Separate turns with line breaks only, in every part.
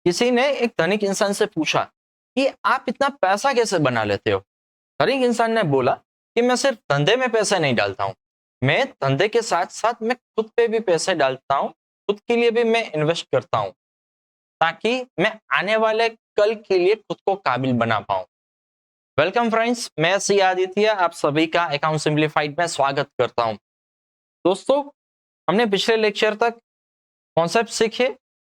किसी ने एक धनिक इंसान से पूछा कि आप इतना पैसा कैसे बना लेते हो। धनिक इंसान ने बोला कि मैं सिर्फ धंधे में पैसा नहीं डालता हूँ, मैं धंधे के साथ साथ मैं खुद पे भी पैसे डालता हूँ, खुद के लिए भी मैं इन्वेस्ट करता हूँ ताकि मैं आने वाले कल के लिए खुद को काबिल बना पाऊँ। वेलकम फ्रेंड्स, मैं सी आदित्य आप सभी का अकाउंट सिंप्लीफाइड में स्वागत करता हूँ। दोस्तों, हमने पिछले लेक्चर तक कॉन्सेप्ट सीखे,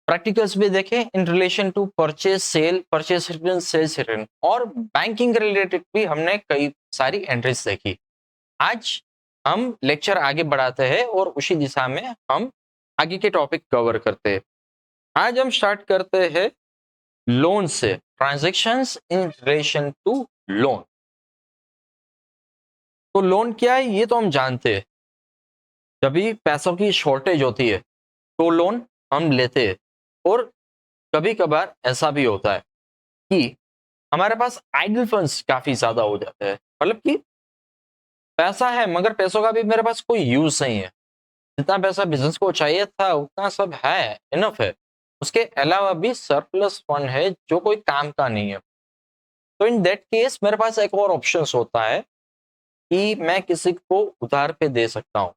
प्रैक्टिकल्स भी देखे in relation to purchase return, sales return और बैंकिंग रिलेटेड भी हमने कई सारी एंट्रीज देखी। आज हम लेक्चर आगे बढ़ाते हैं और उसी दिशा में हम आगे के टॉपिक कवर करते हैं। आज हम स्टार्ट करते हैं लोन से, transactions in relation to loan. तो लोन क्या है ये तो हम जानते हैं। जब भी पैसों की शॉर्टेज होती है तो लोन हम लेते हैं और कभी कभार ऐसा भी होता है कि हमारे पास आइडल फंड्स काफी ज्यादा हो जाते हैं, मतलब कि पैसा है मगर पैसों का भी मेरे पास कोई यूज नहीं है। जितना पैसा बिजनेस को चाहिए था उतना सब है, इनफ है, उसके अलावा भी सरप्लस फंड है जो कोई काम का नहीं है। तो इन दैट केस मेरे पास एक और ऑप्शन होता है कि मैं किसी को उधार पे दे सकता हूँ,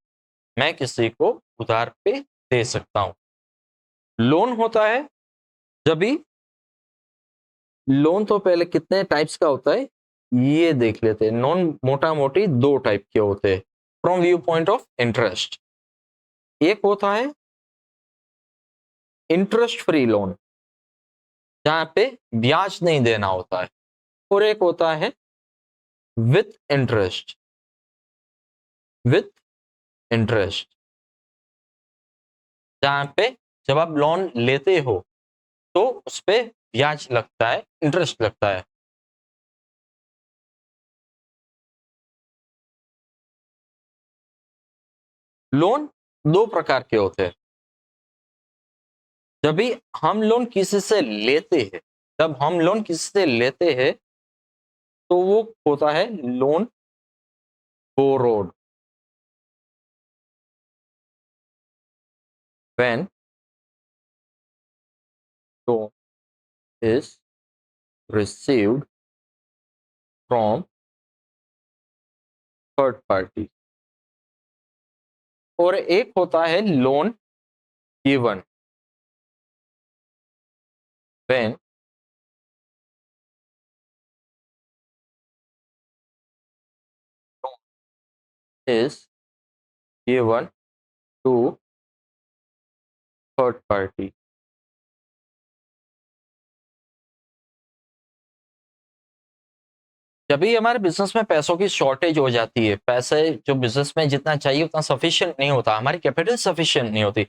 मैं किसी को उधार पे दे सकता हूँ। लोन होता है जब भी लोन तो पहले कितने टाइप्स का होता है ये देख लेते हैं। नॉन मोटा मोटी दो टाइप के होते हैं from view point of interest. एक होता है इंटरेस्ट फ्री लोन जहां पे ब्याज नहीं देना होता है, और एक होता है विथ इंटरेस्ट, विथ इंटरेस्ट जहां पे जब आप लोन लेते हो तो उस पे ब्याज लगता है, इंटरेस्ट लगता है। लोन दो प्रकार के होते हैं। जब भी हम लोन किसी से लेते हैं, जब हम लोन किसी से लेते हैं तो वो होता है loan borrowed. When loan is received from third party, और एक होता है loan given when is given to third party. जब भी हमारे बिजनेस में पैसों की शॉर्टेज हो जाती है, पैसे जो बिजनेस में जितना चाहिए उतना सफिशिएंट नहीं होता, हमारी कैपिटल सफिशिएंट नहीं होती,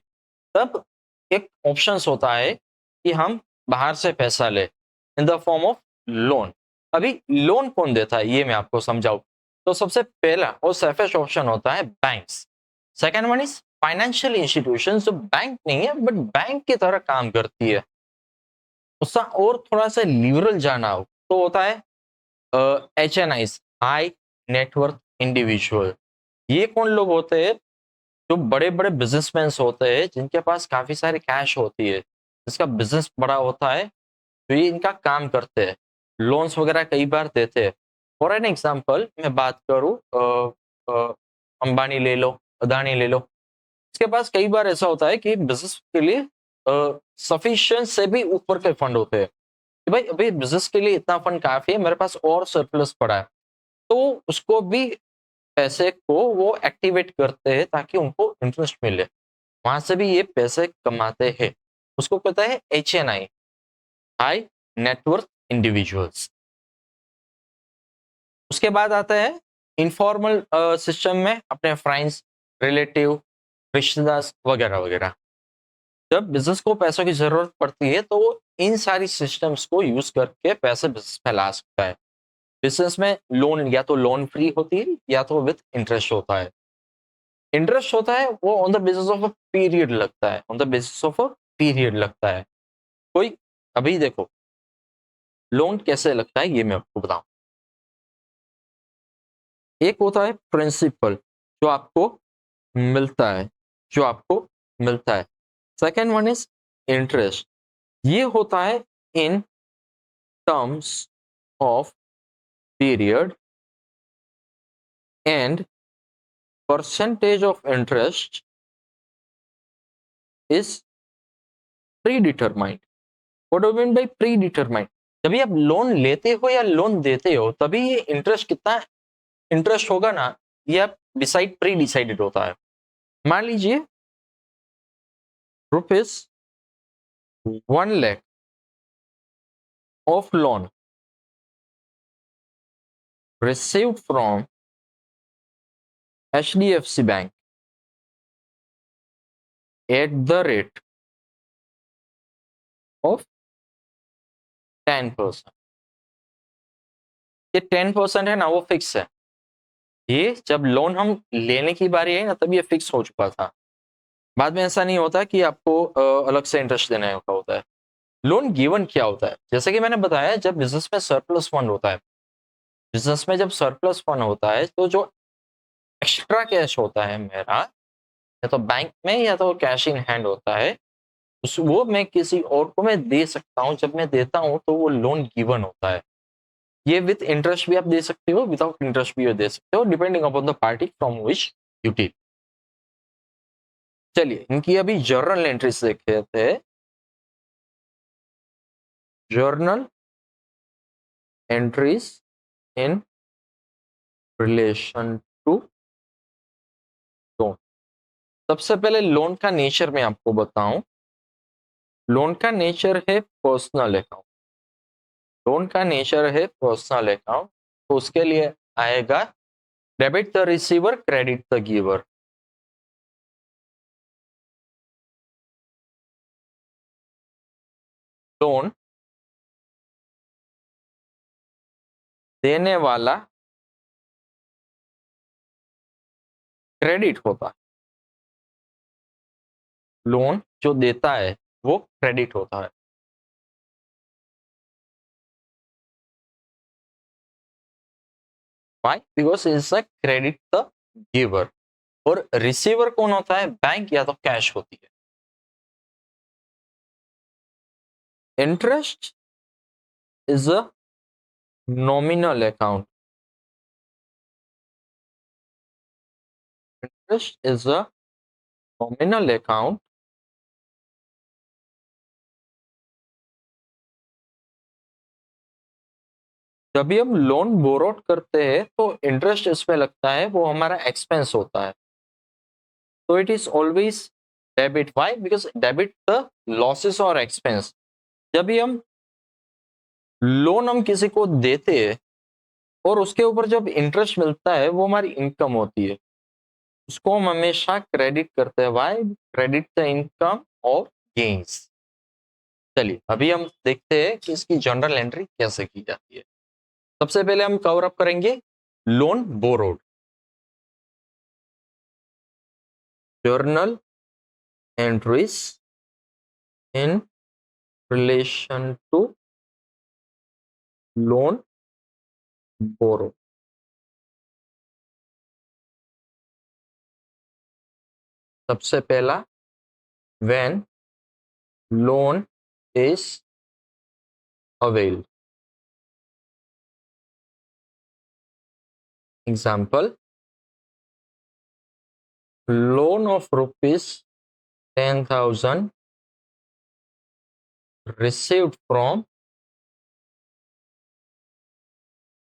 तब एक ऑप्शन होता है कि हम बाहर से पैसा ले in the form of loan. अभी लोन कौन देता है ये मैं आपको समझाऊं। तो सबसे पहला और सेफेस्ट ऑप्शन होता है banks. Second one is financial institution, जो बैंक नहीं है बट बैंक की तरह काम करती है। उसका और थोड़ा सा लिबरल जाना हो तो होता है HNI, हाई नेटवर्थ इंडिविजुअल। ये कौन लोग होते हैं? जो बड़े बड़े बिजनेसमैन होते हैं जिनके पास काफी सारी कैश होती है, जिसका बिजनेस बड़ा होता है, तो ये इनका काम करते हैं, लोन्स वगैरह कई बार देते हैं। फॉर एन एग्जाम्पल मैं बात करूं, अंबानी ले लो, अदानी ले लो, इसके पास कई बार ऐसा होता है कि बिजनेस के लिए सफिशिएंट से भी ऊपर के फंड होते हैं कि भाई अभी बिजनेस के लिए इतना फंड काफी है, मेरे पास और सरप्लस पड़ा है, तो उसको भी पैसे को वो एक्टिवेट करते हैं ताकि उनको इंटरेस्ट मिले, वहां से भी ये पैसे कमाते हैं। उसको कहता है HNI, हाई नेटवर्थ इंडिविजुअल्स। उसके बाद आता है इनफॉर्मल सिस्टम में अपने फ्रेंड्स, रिलेटिव, रिश्तेदार वगैरह वगैरह। जब बिजनेस को पैसों की जरूरत पड़ती है तो वो इन सारी सिस्टम्स को यूज करके पैसे बिजनेस फैला सकता है। बिजनेस में लोन या तो लोन फ्री होती है या तो विथ इंटरेस्ट होता है। इंटरेस्ट होता है वो on the basis of a period लगता है, on the basis of a period लगता है। कोई अभी देखो लोन कैसे लगता है ये मैं आपको बताऊं। एक होता है प्रिंसिपल जो आपको मिलता है, जो आपको मिलता है। सेकेंड वन इज इंटरेस्ट ये होता है in terms of period and percentage of interest is pre determined. What do mean by pre determined? जब भी आप लोन लेते हो या लोन देते हो तभी ये इंटरेस्ट कितना इंटरेस्ट होगा ना, ये आप डिसाइड प्री डिसाइडेड होता है। मान लीजिए rupees 1 lakh of loan received from HDFC Bank at the rate of 10%। ये 10% है ना, वो फिक्स है। ये जब लोन हम लेने की बारी है ना तब ये फिक्स हो चुका था। बाद में ऐसा नहीं होता कि आपको अलग से इंटरेस्ट देने का होता है। लोन गिवन क्या होता है? जैसे कि मैंने बताया, जब बिजनेस में सरप्लस फंड होता है, बिजनेस में जब सरप्लस फंड होता है तो जो एक्स्ट्रा कैश होता है मेरा, या तो बैंक में या तो कैश इन हैंड होता है, उस वो मैं किसी और को मैं दे सकता हूँ। जब मैं देता हूँ तो वो लोन गिवन होता है। ये विद इंटरेस्ट भी आप दे सकते हो, विदाउट इंटरेस्ट भी दे सकते हो, depending upon the party from which you take. चलिए इनकी अभी जर्नल एंट्रीज देखे थे। Journal entries in relation to loan. सबसे पहले लोन का नेचर मैं आपको बताऊं। लोन का नेचर है पर्सनल अकाउंट। लोन का नेचर है पर्सनल अकाउंट, तो उसके लिए आएगा debit the receiver, credit the giver. Loan देने वाला क्रेडिट होता है। लोन जो देता है वो क्रेडिट होता है। Why? Because it's a credit the giver। और रिसीवर कौन होता है? बैंक या तो कैश होती है। Interest is a nominal account. Interest is a nominal account. जब भी हम लोन बोरोड करते हैं तो इंटरेस्ट इसमें लगता है, वो हमारा एक्सपेंस होता है। तो it is always debit. Why? Because debit the losses और एक्सपेंस। जब भी हम लोन हम किसी को देते हैं और उसके ऊपर जब इंटरेस्ट मिलता है वो हमारी इनकम होती है, उसको हम हमेशा क्रेडिट करते हैं। वाई? क्रेडिट द इनकम और गेन्स। चलिए अभी हम देखते हैं कि इसकी जनरल एंट्री कैसे की जाती है। सबसे पहले हम कवर अप करेंगे loan borrowed. Journal entries in relation to loan borrow. सबसे पहला, when loan is availed. Example, loan of rupees 10,000 received from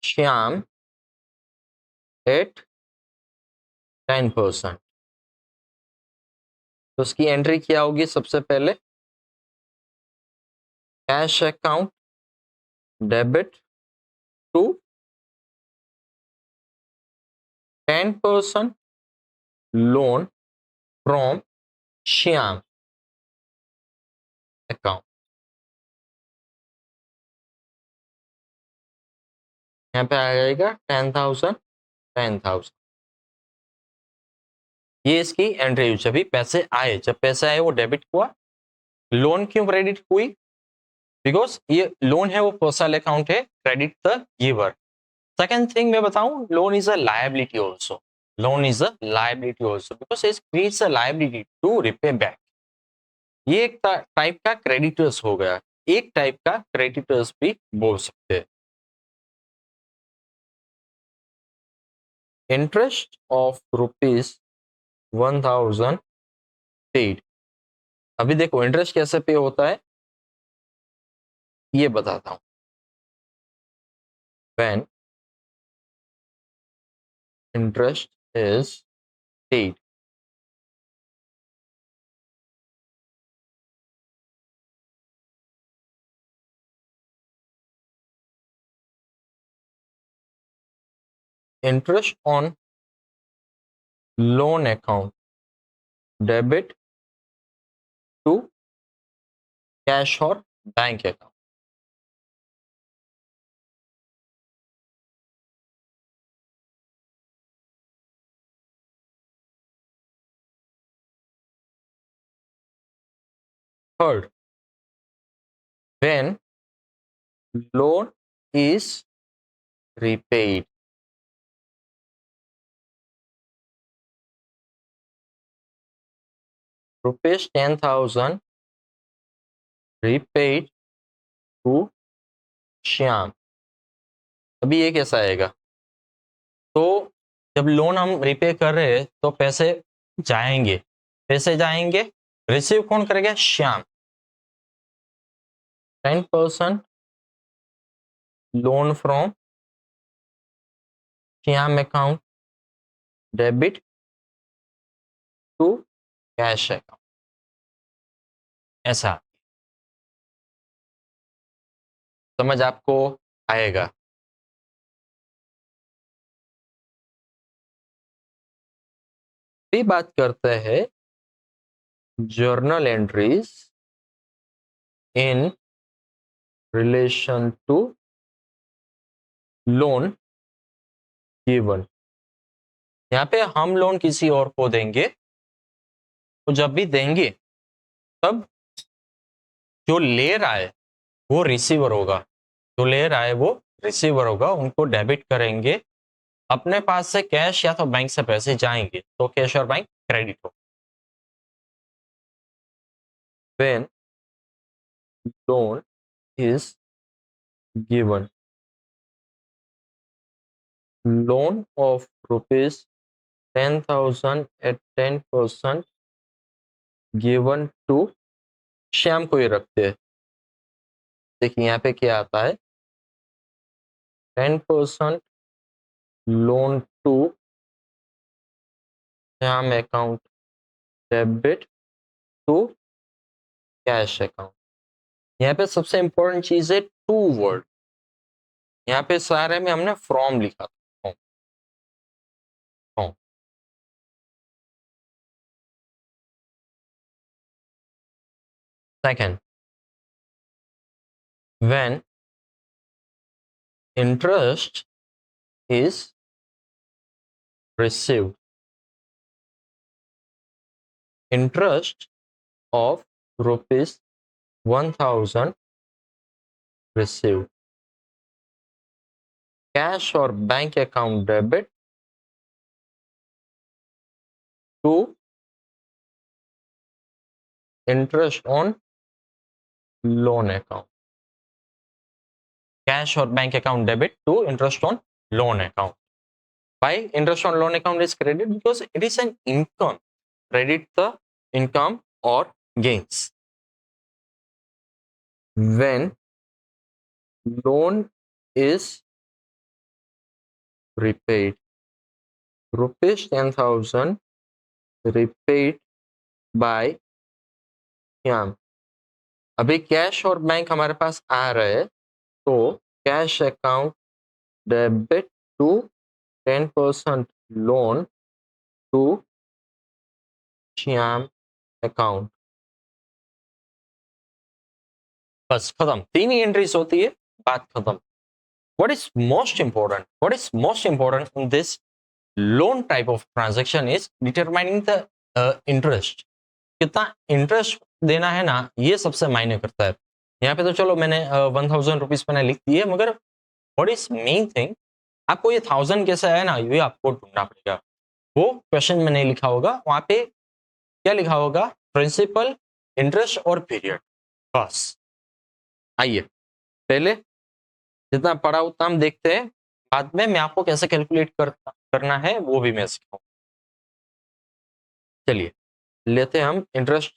Shyam at 10%। तो उसकी एंट्री क्या होगी? सबसे पहले cash account debit to 10% loan from Shyam account. यहाँ पे आ जाएगा 10,000 10,000। ये इसकी एंट्री हुई। जब पैसे आए, जब पैसे आए वो डेबिट हुआ। लोन क्यों क्रेडिट हुई? बिकॉज ये लोन है वो पर्सनल अकाउंट है, credit the giver. Second thing मैं बताऊं, loan is a liability also. Loan is a liability also because it creates a liability to repay back. ये एक टाइप का क्रेडिटर्स हो गया, एक टाइप का क्रेडिटर्स भी बोल सकते हैं। Interest of ₹1000 paid. अभी देखो इंटरेस्ट कैसे पे होता है ये बताता हूं। When interest is paid, interest on loan account debit to cash और bank account. Third, when loan is repaid, rupees 10,000 repaid to Shyam. अभी ये कैसा आएगा? तो जब लोन हम रिपे कर रहे हैं तो पैसे जाएंगे, रिसीव कौन करेगा? Shyam. 10% loan from Shyam account debit to cash account, ऐसा समझ आपको आएगा। फिर बात करते हैं journal entries in relation to loan given. यहाँ पे हम लोन किसी और को देंगे, तो जब भी देंगे तब जो ले रहा है वो रिसीवर होगा, उनको डेबिट करेंगे, अपने पास से कैश या तो बैंक से पैसे जाएंगे तो कैश और बैंक क्रेडिट हो। When loan is given, loan of rupees 10,000 at 10% given to Shyam को ही रखते हैं। देखिए यहाँ पे क्या आता है, 10% loan to Shyam account debit to cash account. यहाँ पे सबसे इंपॉर्टेंट चीज है टू वर्ड। यहाँ पे सारे में हमने फ्रॉम लिखा था, from. Second, when interest is received, interest of rupees 1,000 received, cash or bank account debit to interest on loan account, cash or bank account debit to interest on loan account. Why interest on loan account is credited? Because it is an income. Credit the income or gains. When loan is repaid, rupees 10,000 repaid by Shyam. अभी cash और bank हमारे पास आ रहे हैं, तो cash account debit to 10% loan to Shyam account. बस खत्म, तीन ही entries होती है, बात खत्म। What is most important in this loan type of transaction is determining the interest. कितना इंटरेस्ट देना है ना, ये सबसे मायने करता है। यहाँ पे तो चलो मैंने 1,000 रुपीज मैंने लिख दिए, मगर व्हाट इज मेन थिंग, आपको ये 1,000 कैसे आया ना, ये आपको ढूंढना पड़ेगा। वो क्वेश्चन में नहीं लिखा होगा, वहां पे क्या लिखा होगा? प्रिंसिपल इंटरेस्ट और पीरियड, बस। आइए पहले जितना पढ़ा उतना हम देखते हैं, बाद में मैं आपको कैसे कैलकुलेट करना है वो भी मैं सिखाऊं। चलिए लेते हैं हम interest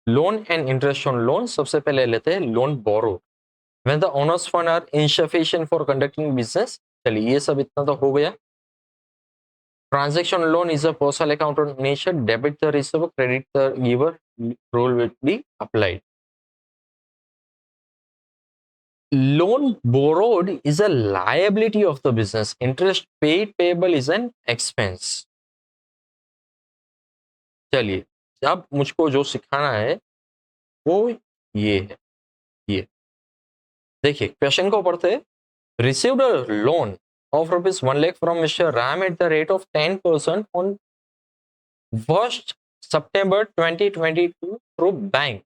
loan and interest on loan. सबसे पहले लेते हैं loan borrow. When the owners fund are insufficient for conducting business. चलिए ये सब इतना तो हो गया। Transaction loan is a personal account of nature. Debit the receiver, credit the giver. Rule will be applied. Loan borrowed is a liability of the business. Interest paid payable is an expense. चलिए अब मुझको जो सिखाना है वो ये है। ये देखिए क्वेश्चन को पढ़ते हैं। Received a loan of rupees 1 lakh from Mr. Ram at the rate of 10% on 1st September 2022 through bank.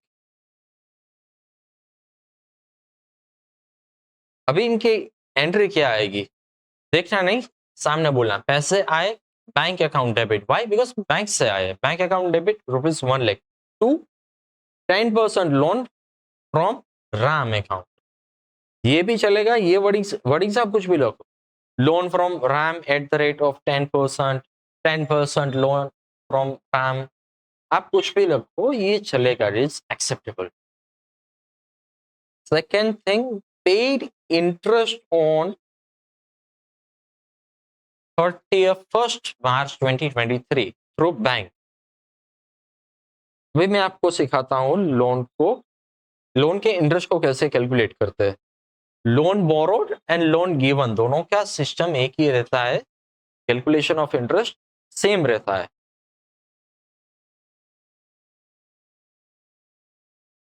अभी इनकी एंट्री क्या आएगी देखना नहीं, सामने बोलना। पैसे आए bank account debit, why because bank से आए। Bank account debit rupees 1 lakh to 10% loan from Ram account. ये भी चलेगा, ये वर्डिंग्स आप कुछ भी लिखो। Loan from Ram at the rate of 10%, 10% loan from Ram, आप कुछ भी लिखो, ये चलेगा, is acceptable. Second thing, paid interest on 31st March 2023 through bank. अभी मैं आपको सिखाता हूं लोन के इंटरेस्ट को कैसे कैलकुलेट करते हैं। Loan borrowed and loan given दोनों का सिस्टम एक ही रहता है, कैलकुलेशन ऑफ इंटरेस्ट सेम रहता है।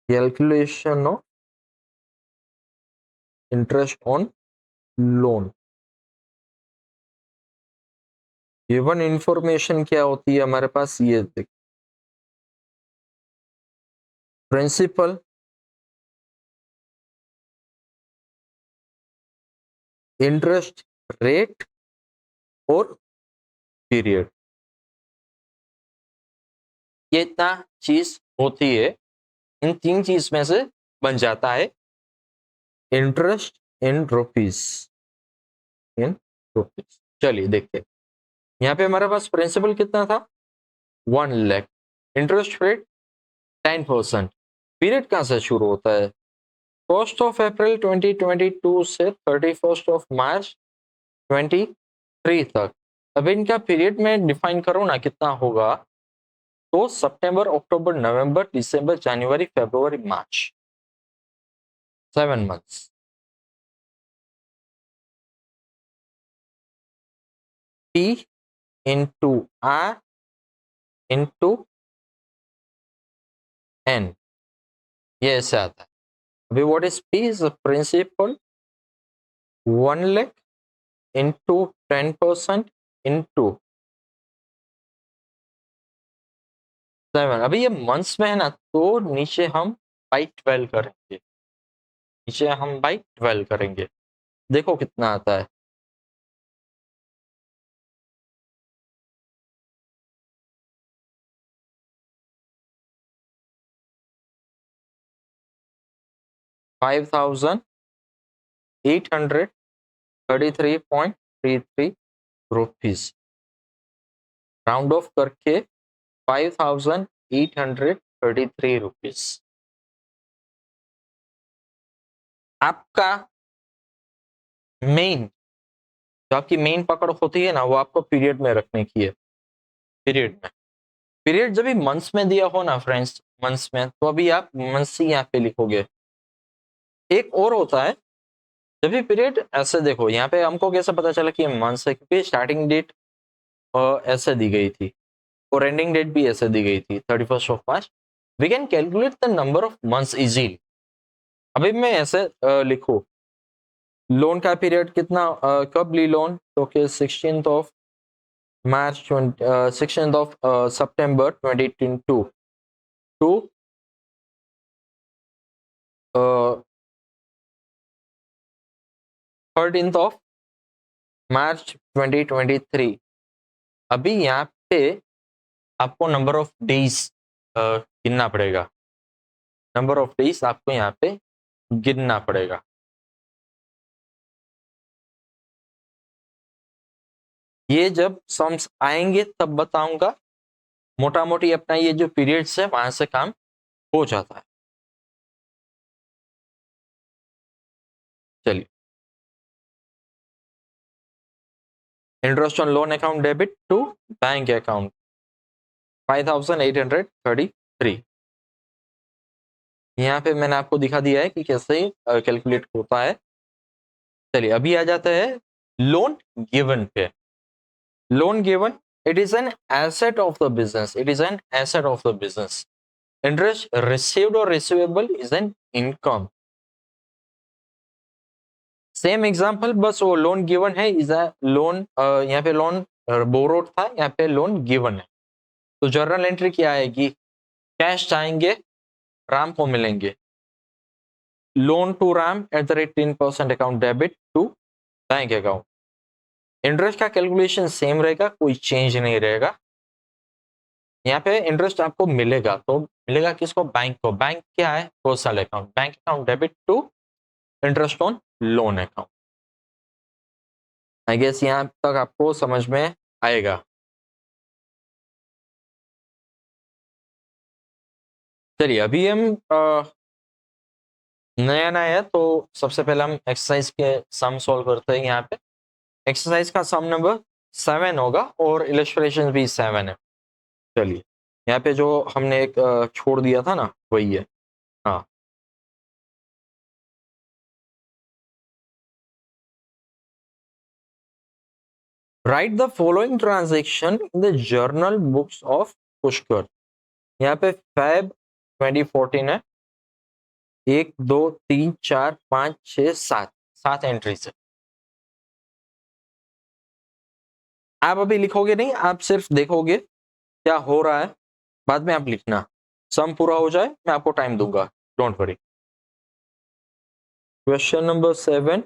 Calculation of interest on loan, given information क्या होती है हमारे पास, ये देख, प्रिंसिपल, इंटरेस्ट रेट और पीरियड, ये इतना चीज होती है। इन तीन चीज में से बन जाता है interest in rupees, in rupees. चलिए देखते हैं, यहाँ पे हमारे पास प्रिंसिपल कितना था 1 लाख, इंटरेस्ट रेट 10%, पीरियड कहां से शुरू होता है 1st of April 2022 से 31st of March 23 तक। अब इनका पीरियड में डिफाइन करो ना कितना होगा, तो सितंबर, अक्टूबर, नवंबर, दिसंबर, जनवरी, फरवरी, मार्च, 7 months। P into R into N, ये ऐसे आता है। अभी what is P is principal 1 lakh into 10% into 7। अभी ये मंथ्स में है ना, तो नीचे हम बाई 12 करेंगे, नीचे हम बाई 12 करेंगे। देखो कितना आता है, ₹5,833.33 रुपीज, राउंड ऑफ करके 5,833 रुपीज। आपका मेन, जो आपकी मेन पकड़ होती है ना, वो आपको पीरियड में रखने की है। पीरियड में, पीरियड जब भी मंथ्स में दिया हो ना फ्रेंड्स, मंथ्स में, तो अभी आप मंथ्स ही यहाँ पे लिखोगे। एक और होता है, जब भी पीरियड ऐसे देखो, यहाँ पे हमको कैसे पता चला कि मंथ्स है, क्योंकि स्टार्टिंग डेट ऐसे दी गई थी और एंडिंग डेट भी ऐसे दी गई थी 31st of March। We can calculate the number of months easily. अभी मैं ऐसे लिखूं, लोन का पीरियड कितना, कब ली लोन, तो कि 16th of March 16th of September 2022 to 13th of March 2023। अभी यहाँ पे आपको नंबर ऑफ डेज गिनना पड़ेगा, नंबर ऑफ डेज आपको यहाँ पे गिनना पड़ेगा। ये जब सम्स आएंगे तब बताऊंगा, मोटा मोटी अपना ये जो पीरियड्स है वहां से काम हो जाता है। चलिए, interest on loan account debit to bank account 5833। यहाँ पे मैंने आपको दिखा दिया है कि कैसे कैलकुलेट होता है। चलिए अभी आ जाता है लोन गिवन पे। Loan given, it is an asset of the business, it is an asset of the business. Interest received or receivable is an income. Same example, बस वो लोन गिवन है, इज अ लोन, यहाँ पे loan borrowed था, यहाँ पे loan given है। तो जर्नल एंट्री क्या आएगी, कैश चाहेंगे राम को मिलेंगे, loan to Ram @ 10% account debit to bank account. Interest का कैलकुलेशन सेम रहेगा, कोई चेंज नहीं रहेगा। यहाँ पे इंटरेस्ट आपको मिलेगा, तो मिलेगा किसको, बैंक को। बैंक क्या है, personal account, bank account debit to interest on loan account. I guess यहाँ तक आपको समझ में आएगा। चलिए अभी हम नया नया है, तो सबसे पहले हम एक्सरसाइज के सम सॉल्व करते हैं। यहाँ पे एक्सरसाइज का सम नंबर 7 होगा और इलस्ट्रेशन भी 7 है। चलिए यहाँ पे जो हमने एक छोड़ दिया था ना, वही है। हाँ, right the following transaction in the journal books of Pushkar. यहाँ पे फेब 2014 है, 1 2 3 4 5 6 7 7 एंट्रीज है। आप अभी लिखोगे नहीं, आप सिर्फ देखोगे क्या हो रहा है, बाद में आप लिखना। सम पूरा हो जाए मैं आपको टाइम दूंगा, don't worry. Question number 7,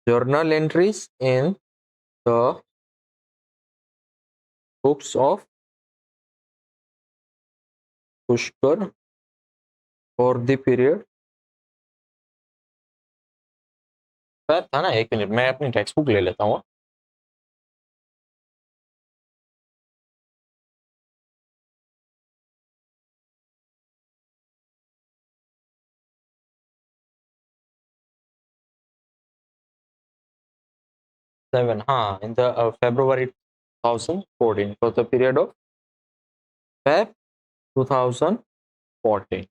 journal entries in the books of Pushkar for the period। था ना, 1 मिनट मैं अपनी टेक्स्ट बुक ले लेता हूँ। सेवन, हाँ, in the February 2014 for the period of Feb 2014।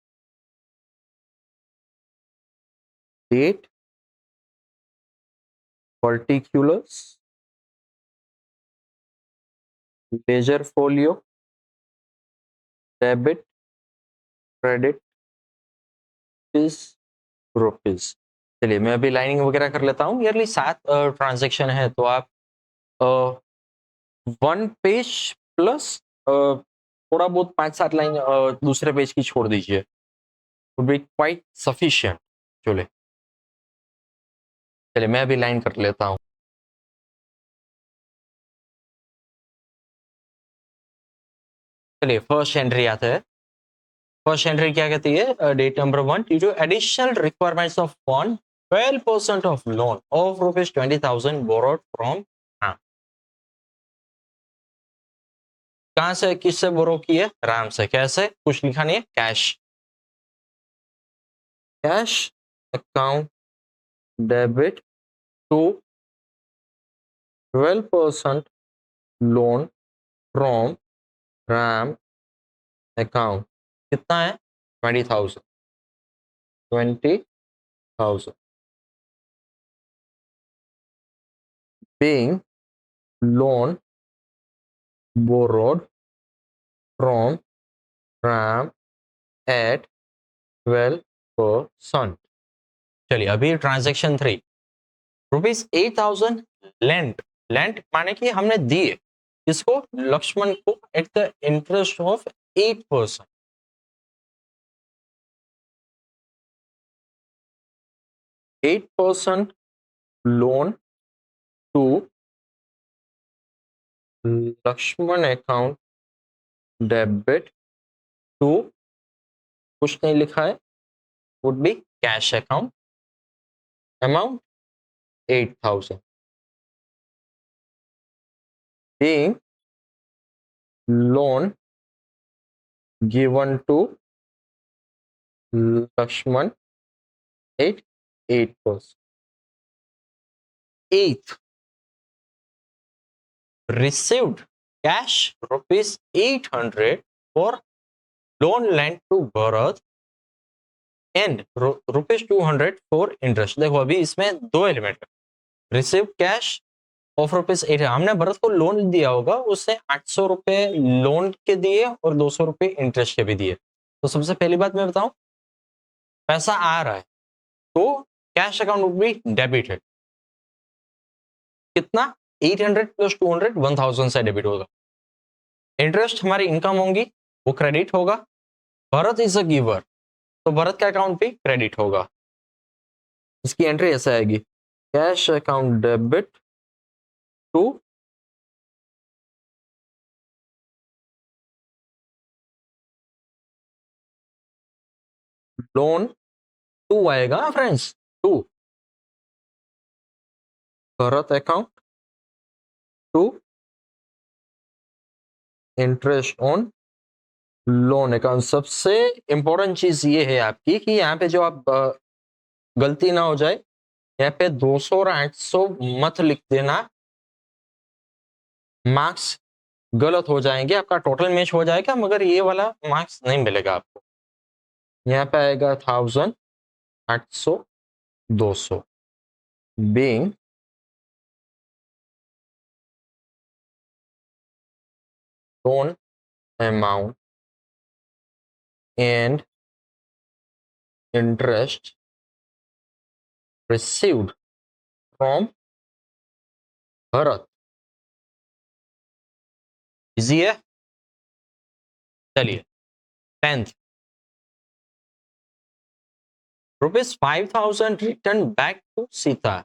Date, particulars, ledger folio, debit, credit, is rupees. चलिए मैं अभी लाइनिंग वगैरह कर लेता हूँ। ईयरली 7 ट्रांजेक्शन है, तो आप 1 पेज प्लस थोड़ा बहुत 5-7 लाइन दूसरे पेज की छोड़ दीजिए, वुड बी क्वाइट सफिशिएंट। चलिए चलिए मैं अभी लाइन कर लेता हूँ। चलिए फर्स्ट एंट्री आता है। फर्स्ट एंट्री क्या कहती है, date number 1, due to additional requirements of fund 12% of loan of ₹20,000 borrowed from. कहां से, किससे बोरो किए, राम से। कैसे, कुछ लिखा नहीं है, cash. Cash account debit to 12% loan from Ram account. कितना है, 20,000। 20,000 being loan borrowed from ram at 12%। चलिए अभी ट्रांजेक्शन 3, ₹8,000 लेंट। लेंट माने कि हमने दिए किसको, लक्ष्मण को, at the interest of 8%। 8% loan to Lakshman account debit to, कुछ नहीं लिखा है, would be cash account, amount 8,000, being loan given to Lakshman at 8%. Eighth, received cash rupees 800 for loan lent to Bharat and rupees 200 for interest. देखो अभी इसमें दो element है, receive cash of rupees 8, हमने भरत को लोन दिया होगा, उससे 800 रुपए लोन के दिए और 200 रुपए इंटरेस्ट के भी दिए। तो सबसे पहली बात मैं बताऊं, पैसा आ रहा है तो कैश अकाउंट भी डेबिट है, कितना 800 प्लस 200 1000 से डेबिट होगा। इंटरेस्ट हमारी इनकम होंगी, वो क्रेडिट होगा। भरत इज अ गिवर, तो भरत का अकाउंट भी क्रेडिट होगा। इसकी एंट्री ऐसे आएगी, cash account debit to loan, to आएगा friends, to Bharat account to interest on loan account. सबसे इंपॉर्टेंट चीज ये है आपकी कि यहाँ पे जो आप गलती ना हो जाए, यहाँ पे 200 और 800 मत लिख देना, मार्क्स गलत हो जाएंगे, आपका टोटल मैच हो जाएगा मगर ये वाला मार्क्स नहीं मिलेगा आपको। यहाँ पे आएगा 1000, 800, 200 being loan amount and interest received from Bharat. Easy है, चलिए 10th, rupees 5000 return back to Sita,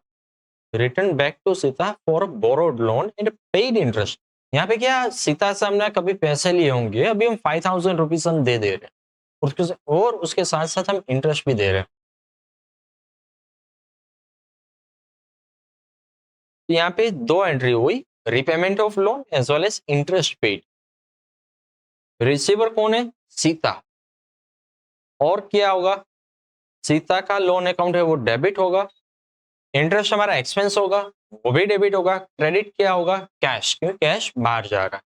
return back to Sita for borrowed loan and paid interest. यहाँ पे क्या, सीता से हमने कभी पैसे लिए होंगे, अभी हम 5000 रुपीज हम दे रहे हैं, और उसके साथ साथ हम इंटरेस्ट भी दे रहे हैं। तो यहाँ पे दो एंट्री हुई, repayment of loan as well as interest paid. Receiver कौन है, सीता, और क्या होगा, सीता का लोन अकाउंट है वो डेबिट होगा, इंटरेस्ट हमारा एक्सपेंस होगा वो भी डेबिट होगा, क्रेडिट क्या होगा, कैश, क्योंकि कैश बाहर जा रहा है।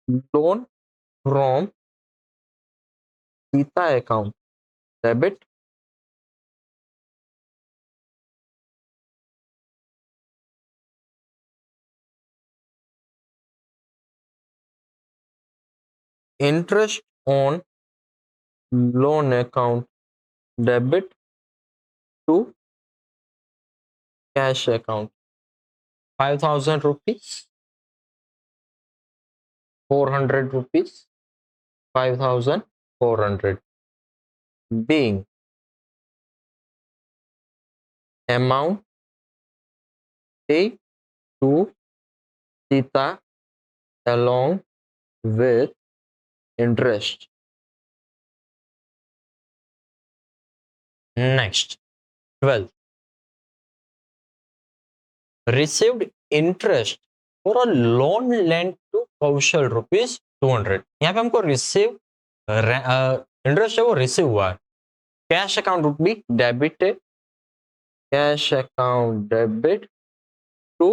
Loan from Sita account debit, interest on loan account debit to cash account 5000 rupees, 400 rupees, 5400 being amount paid to Sita along with interest. Next, 12, received interest for a loan lent to Kaushal rupees 200। यहाँ पे हमको receive interest है वो receive हुआ है, cash account would be debit, cash account debit to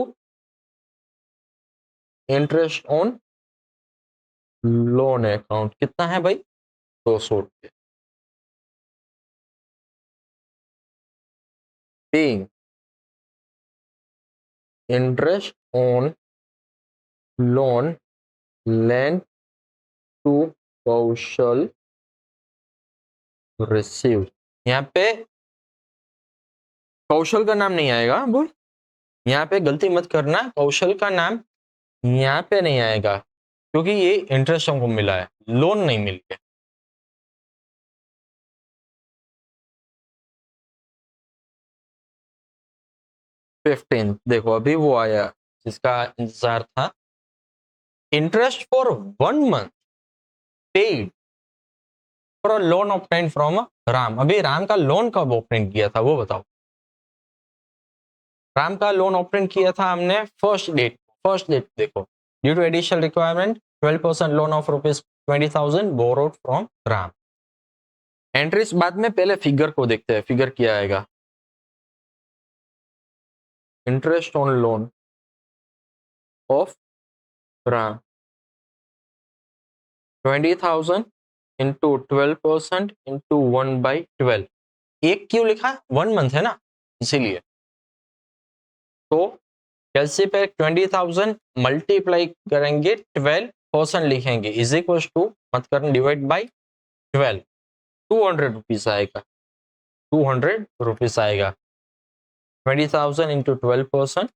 interest on loan account, कितना है भाई, 200 रुपये। being interest on loan lent to Kaushal receive. यहाँ पे कौशल का नाम नहीं आएगा, बोल यहाँ पे गलती मत करना, कौशल का नाम यहाँ पे नहीं आएगा क्योंकि ये इंटरेस्ट हमको मिला है, लोन नहीं मिल गया। 15, देखो अभी वो आया जिसका इंतजार था। Interest for 1 month paid for a loan obtain from Ram. अभी राम का लोन कब ओपन किया था वो बताओ। राम का लोन ओपन किया था हमने फर्स्ट डेट देखो, due to additional requirement 12% loan of ₹20,000 borrowed from Ram. Entries बाद में, पहले फिगर को देखते हैं, फिगर क्या आएगा। Interest on loan of Ram 20,000 into 12% into 1/12। एक क्यों लिखा, 1 मंथ है ना इसीलिए। तो कैसे पे 20,000 मल्टीप्लाई करेंगे 12% लिखेंगे इज इक्वल टू, मत करना डिवाइड बाई 12, 200 रुपीज आएगा। 200 रुपीज आएगा। 20,000 इंटू 12%,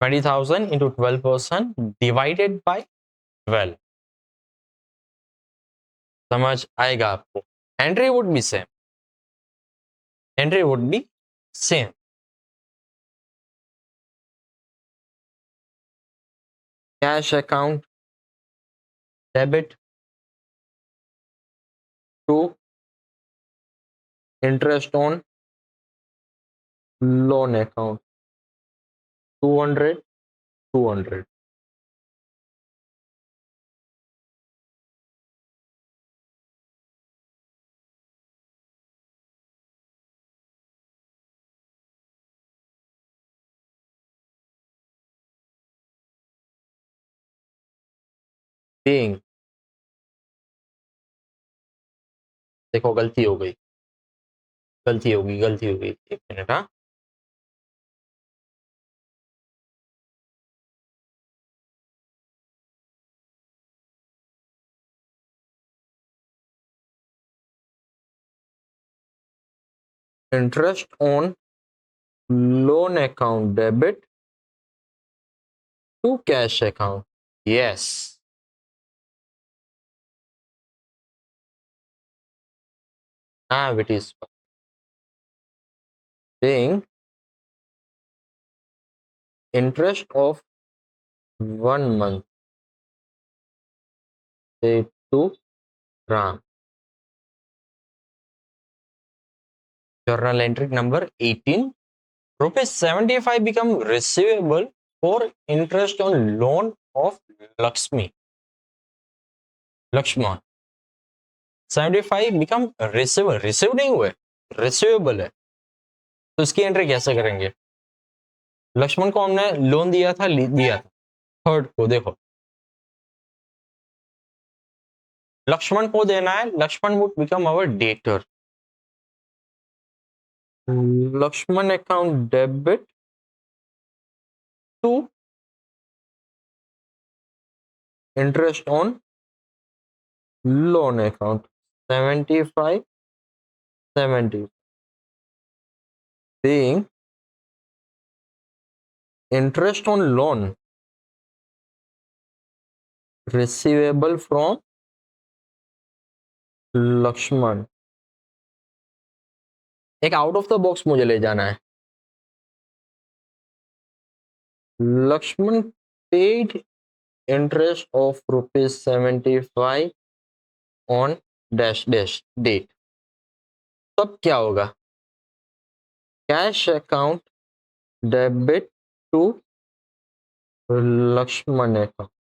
20,000 इंटू 12% डिवाइडेड बाई 12। समझ आएगा आपको। Entry would be same, entry would be same. Cash account debit to interest on loan account 200, 200। being, देखो गलती हो गई, गलती हो गई, एक मिनट। हाँ, interest on loan account debit to cash account, yes. Now it is paying interest of 1 month paid to Ram. Journal entry number 18. ₹75 become receivable for interest on loan of Lakshmi. Lakshman. 75 become receivable. Receive नहीं हुए, receivable है। तो इसकी entry कैसे करेंगे। लक्ष्मण को हमने loan दिया था, थर्ड को देखो, लक्ष्मण को देना है। Lakshman would become our debtor. Lakshman account debit to interest on loan account 75, 70 being interest on loan receivable from Lakshman. एक आउट ऑफ द बॉक्स मुझे ले जाना है। Lakshman paid interest of ₹75 on dash dash date। तब क्या होगा, cash account debit to Lakshman account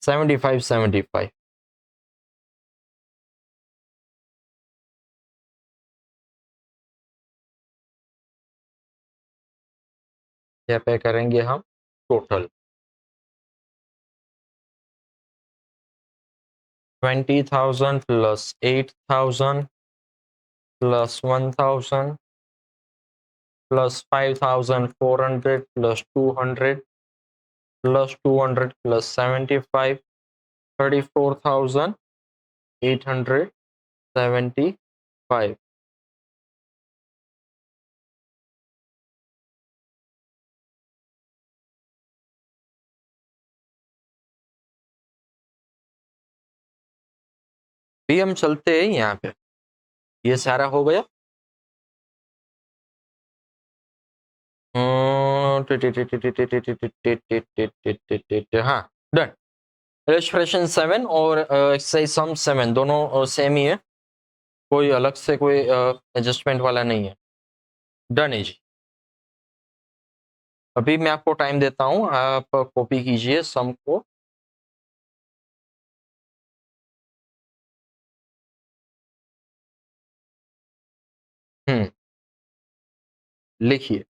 75, 75। यहाँ पे करेंगे हम total 20,000 plus 8,000 plus 1,000 plus 5,400 plus 200 plus 200 plus 75, 34,875। भी हम चलते हैं यहाँ पे, ये सारा हो गया। हाँ डन। इलस्ट्रेशन 7 और एक्सरसाइज सम 7 दोनों सेम ही है, कोई अलग से कोई एडजस्टमेंट वाला नहीं है। डन है जी। अभी मैं आपको टाइम देता हूँ, आप कॉपी कीजिए सम को। लिखिए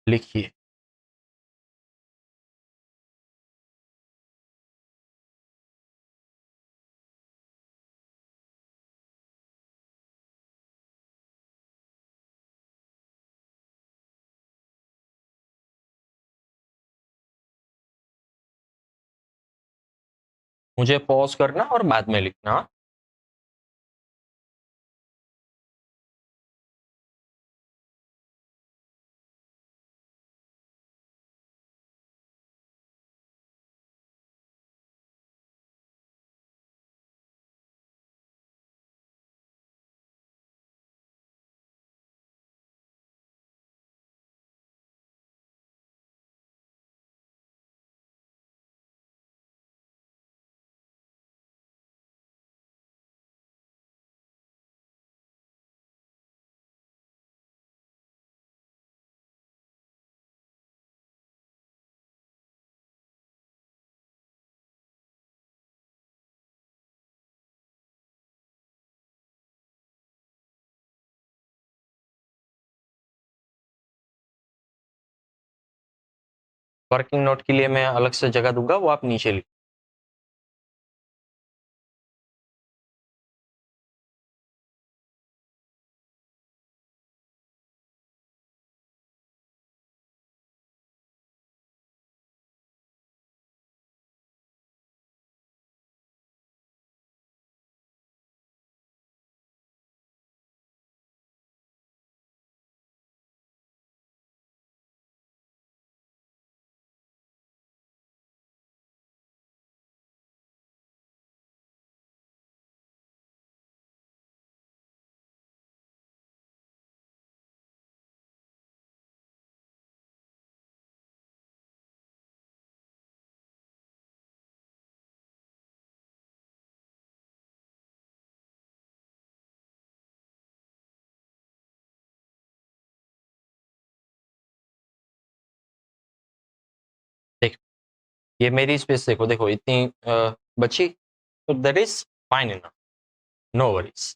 लिखिए। मुझे पॉज करना और बाद में लिखना। वर्किंग नोट के लिए मैं अलग से जगह दूंगा, वो आप नीचे लिख। देख, ये मेरी स्पेस देखो, देखो इतनी बची, तो that is fine enough, no worries.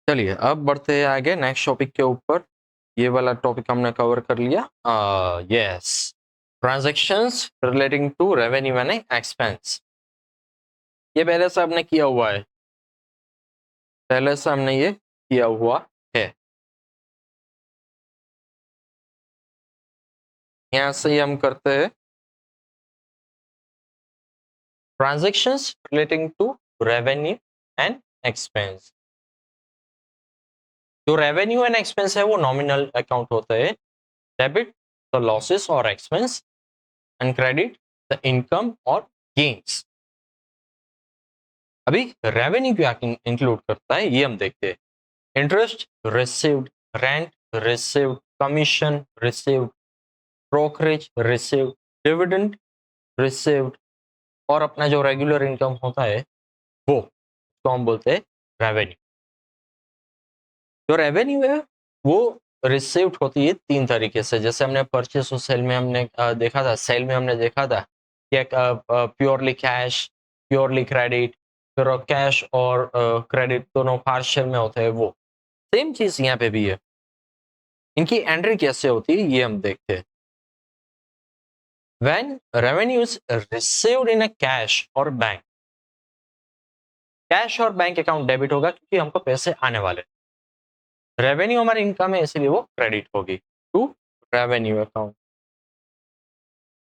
चलिए अब बढ़ते हैं आगे नेक्स्ट टॉपिक के ऊपर। ये वाला टॉपिक हमने कवर कर लिया। Yes, transactions relating to revenue and expense. ये पहले से हमने किया हुआ है, पहले से हमने ये किया हुआ है। यहां से ही हम करते हैं transactions relating to revenue and expense. जो रेवेन्यू एंड एक्सपेंस है वो नॉमिनल अकाउंट होते हैं। डेबिट द लॉसेस और expense and credit the income और गेन्स। अभी रेवेन्यू क्या इंक्लूड करता है ये हम देखते हैं। Interest received, rent received, commission received, brokerage received, dividend received, और अपना जो रेगुलर इनकम होता है वो, उसको हम बोलते हैं रेवेन्यू। जो रेवेन्यू है वो रिसीव्ड होती है तीन तरीके से। जैसे हमने परचेस और सेल में हमने देखा था, सेल में हमने देखा था कि प्योरली कैश, प्योरली क्रेडिट, फिर कैश और क्रेडिट दोनों पार्शियल में होते हैं। वो सेम चीज यहाँ पे भी है। इनकी एंट्री कैसे होती है ये हम देखते हैं। When revenue is received in a cash or bank, cash और बैंक अकाउंट डेबिट होगा क्योंकि हमको पैसे आने वाले। रेवेन्यू हमारी इनकम है इसलिए वो क्रेडिट होगी टू रेवेन्यू अकाउंट।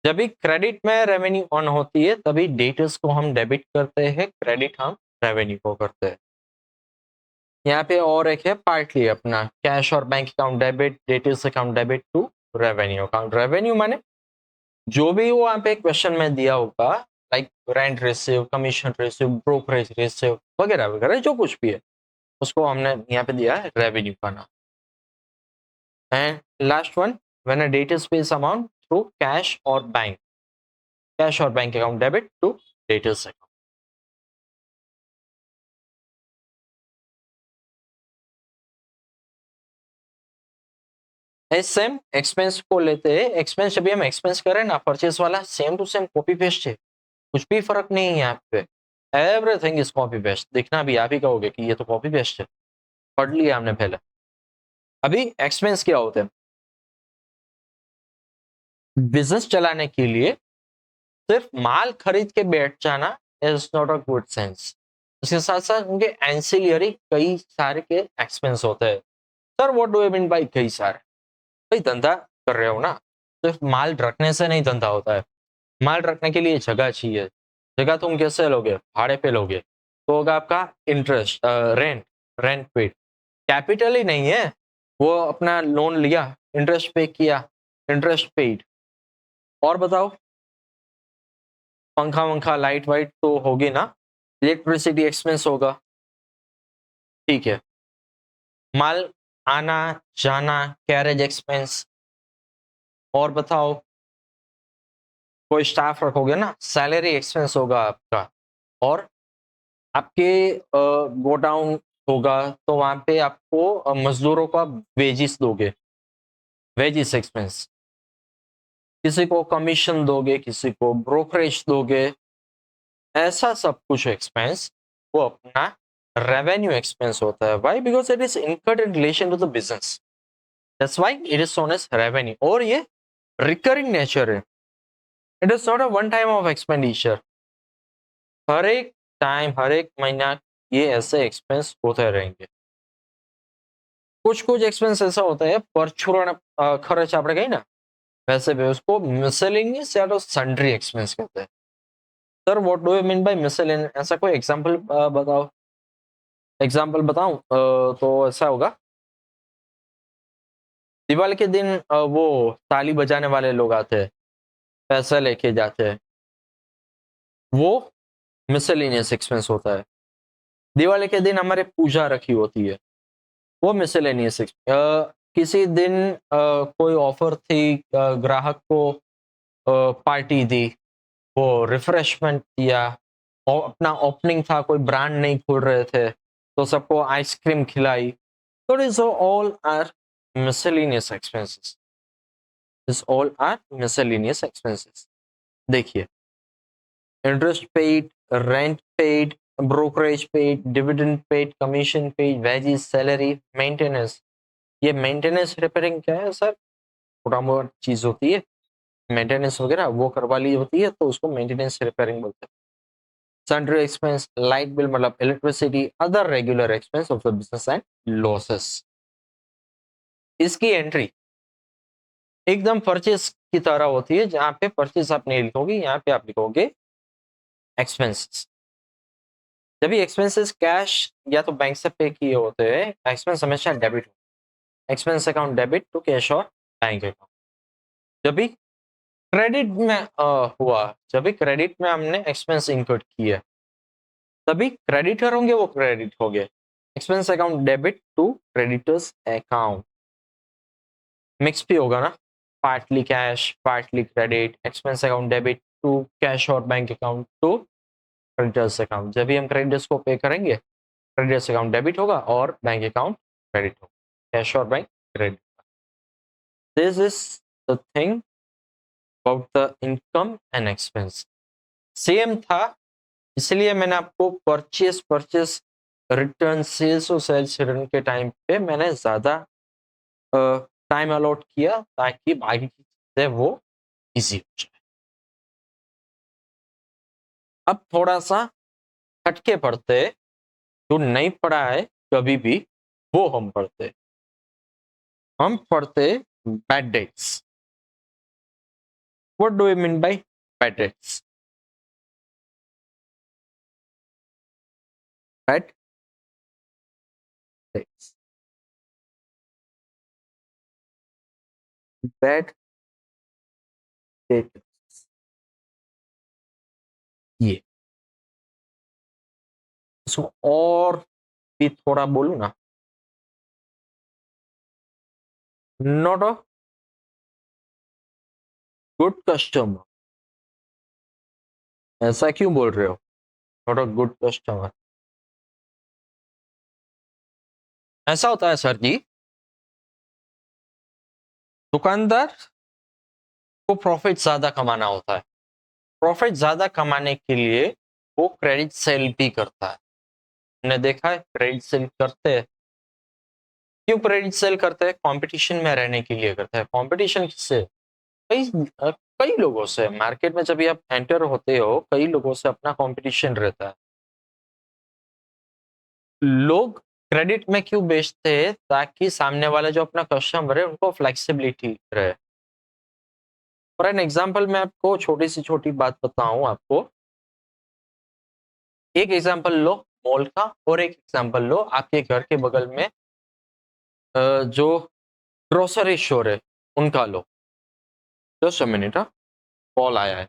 जब भी क्रेडिट में रेवेन्यू ऑन होती है तभी डेटर्स को हम डेबिट करते हैं, क्रेडिट हम रेवेन्यू को करते हैं। यहाँ पे और एक है पार्टली अपना कैश और bank account debit, debtors account debit to revenue account. Revenue माने जो भी वो यहाँ पे क्वेश्चन में दिया होगा like rent receive, commission receive, brokerage receive वगैरह वगैरह जो कुछ भी है उसको हमने यहाँ पे दिया है रेवेन्यू का नाम। And last one, when a debtors pays amount through cash और बैंक, कैश और bank account debit to debtors account. Same expense को लेते हैं, एक्सपेंस जब भी हम एक्सपेंस करें ना परचेस वाला same to same copy paste है, कुछ भी फर्क नहीं है यहाँ पे, एवरीथिंग इज कॉपी पेस्ट। दिखना भी आप ही कहोगे कि ये तो कॉपी पेस्ट है, पढ़ लिया हमने पहले। अभी एक्सपेंस क्या होते हैं, बिजनेस चलाने के लिए सिर्फ माल खरीद के बैठ जाना is not a good sense. उसके साथ साथ उनके एंसिलियरी कई सारे के एक्सपेंस होते हैं। Sir what do you mean by कई सारे? भाई धंधा कर रहे हो ना, सिर्फ माल रखने से नहीं धंधा होता है। माल रखने के लिए जगह चाहिए, जगह तुम कैसे लोगे, भाड़े पे लोगे, तो होगा आपका interest, rent, rent paid. Capital ही नहीं है, वो अपना लोन लिया, इंटरेस्ट पे किया, इंटरेस्ट पेड। और बताओ, पंखा वंखा लाइट वाइट तो होगी ना, इलेक्ट्रिसिटी एक्सपेंस होगा, ठीक है। माल आना जाना, कैरेज एक्सपेंस। और बताओ, कोई स्टाफ रखोगे ना, सैलरी एक्सपेंस होगा आपका। और आपके गोडाउन होगा तो वहां पे आपको मजदूरों का वेजिस दोगे, वेजिस एक्सपेंस। किसी को कमीशन दोगे, किसी को ब्रोकरेज दोगे, ऐसा सब कुछ एक्सपेंस वो अपना रेवेन्यू एक्सपेंस होता है। Why? Because it is incurred in relation to the business, that's why it is known as revenue. और ये रिकरिंग नेचर है, it is not a one time of expenditure. हर एक टाइम, हर एक महीना ये ऐसे एक्सपेंस होते रहेंगे। कुछ कुछ एक्सपेंस ऐसा होता है परचूरण खर्च આપણે कही ना, वैसे भी उसको मिसलेनियस या तो सन्ड्री एक्सपेंस कहते हैं। Sir what do you mean by miscellaneous? ऐसा कोई एग्जांपल बताओ। एग्जांपल बताऊं तो ऐसा होगा, दिवाली के दिन वो ताली बजाने वाले लोग आते हैं, पैसा लेके जाते हैं, वो मिसलेनियस एक्सपेंस होता है। दिवाली के दिन हमारे पूजा रखी होती है, वो मिसलेनियस। किसी दिन कोई ऑफर थी, ग्राहक को पार्टी दी, वो रिफ्रेशमेंट दिया, और अपना ओपनिंग था, कोई ब्रांड नहीं खोल रहे थे तो सबको आइसक्रीम खिलाई। तो this all are miscellaneous expenses, this all are miscellaneous expenses. देखिए, interest paid, rent paid, brokerage paid, dividend paid, commission paid, wages, salary, maintenance. ये मेंटेनेंस रिपेयरिंग क्या है सर? छोटा मोटा चीज होती है, मेंटेनेंस वगैरह वो करवा ली होती है तो उसको मेंटेनेंस रिपेयरिंग बोलते हैं। सन्ड्री एक्सपेंस, लाइट बिल मतलब electricity, other regular expense of the business and losses. इसकी एंट्री एकदम परचेस की तरह होती है, जहां पे परचेस आप नहीं लिखोगे, यहाँ पे आप लिखोगे एक्सपेंसेस। जब भी एक्सपेंसेस कैश या तो बैंक से पे किए होते हैं, एक्सपेंस हमेशा डेबिट हो, expense account debit to cash और बैंक अकाउंट। जब भी क्रेडिट में हुआ, जब भी क्रेडिट में हमने एक्सपेंस इनकर्ड किया, तभी क्रेडिटर होंगे वो क्रेडिट हो गए। Expense account debit to creditors account. Mix भी होगा ना, partly cash partly credit, expense account debit to cash और bank account to creditors account. जब भी हम क्रेडिटर्स को पे करेंगे, क्रेडिटर्स अकाउंट डेबिट होगा और बैंक अकाउंट क्रेडिट होगा, कैश और bank credit. This is the thing about the income and expense. Same था, इसलिए मैंने आपको परचेस परचेस रिटर्न, सेल्स और सेल्स रिटर्न के टाइम पे मैंने ज्यादा टाइम अलॉट किया ताकि बाकी चीजें वो इजी हो जाए। अब थोड़ा सा हटके पढ़ते, जो नहीं पढ़ा है कभी भी वो हम पढ़ते bad debts. What do you mean by bad debts? Bad debts, bad date. ये इसको और भी थोड़ा बोलूं ना, नॉट अ गुड कस्टमर, ऐसा क्यों बोल रहे हो? नॉट अ गुड कस्टमर, ऐसा होता है सर जी, दुकानदार को प्रॉफिट ज्यादा कमाना होता है, प्रॉफिट ज्यादा कमाने के लिए वो क्रेडिट सेल भी करता है। हमने देखा है क्रेडिट सेल करते हैं, क्यों क्रेडिट सेल करते हैं? कंपटीशन में रहने के लिए करते हैं। कंपटीशन किससे? कई कई लोगों से। मार्केट में जब भी आप एंटर होते हो, कई लोगों से अपना कंपटीशन रहता है। लोग क्रेडिट में क्यों बेचते हैं? ताकि सामने वाला जो अपना कस्टमर है उनको फ्लेक्सिबिलिटी रहे। फॉर एन एग्जाम्पल मैं आपको छोटी सी छोटी बात बताऊं आपको, एक एग्जाम्पल लो मॉल का और एक एग्जाम्पल लो आपके घर के बगल में जो ग्रोसरी स्टोर है उनका लो। जस्ट अ मिनट, हाँ, कॉल आया है।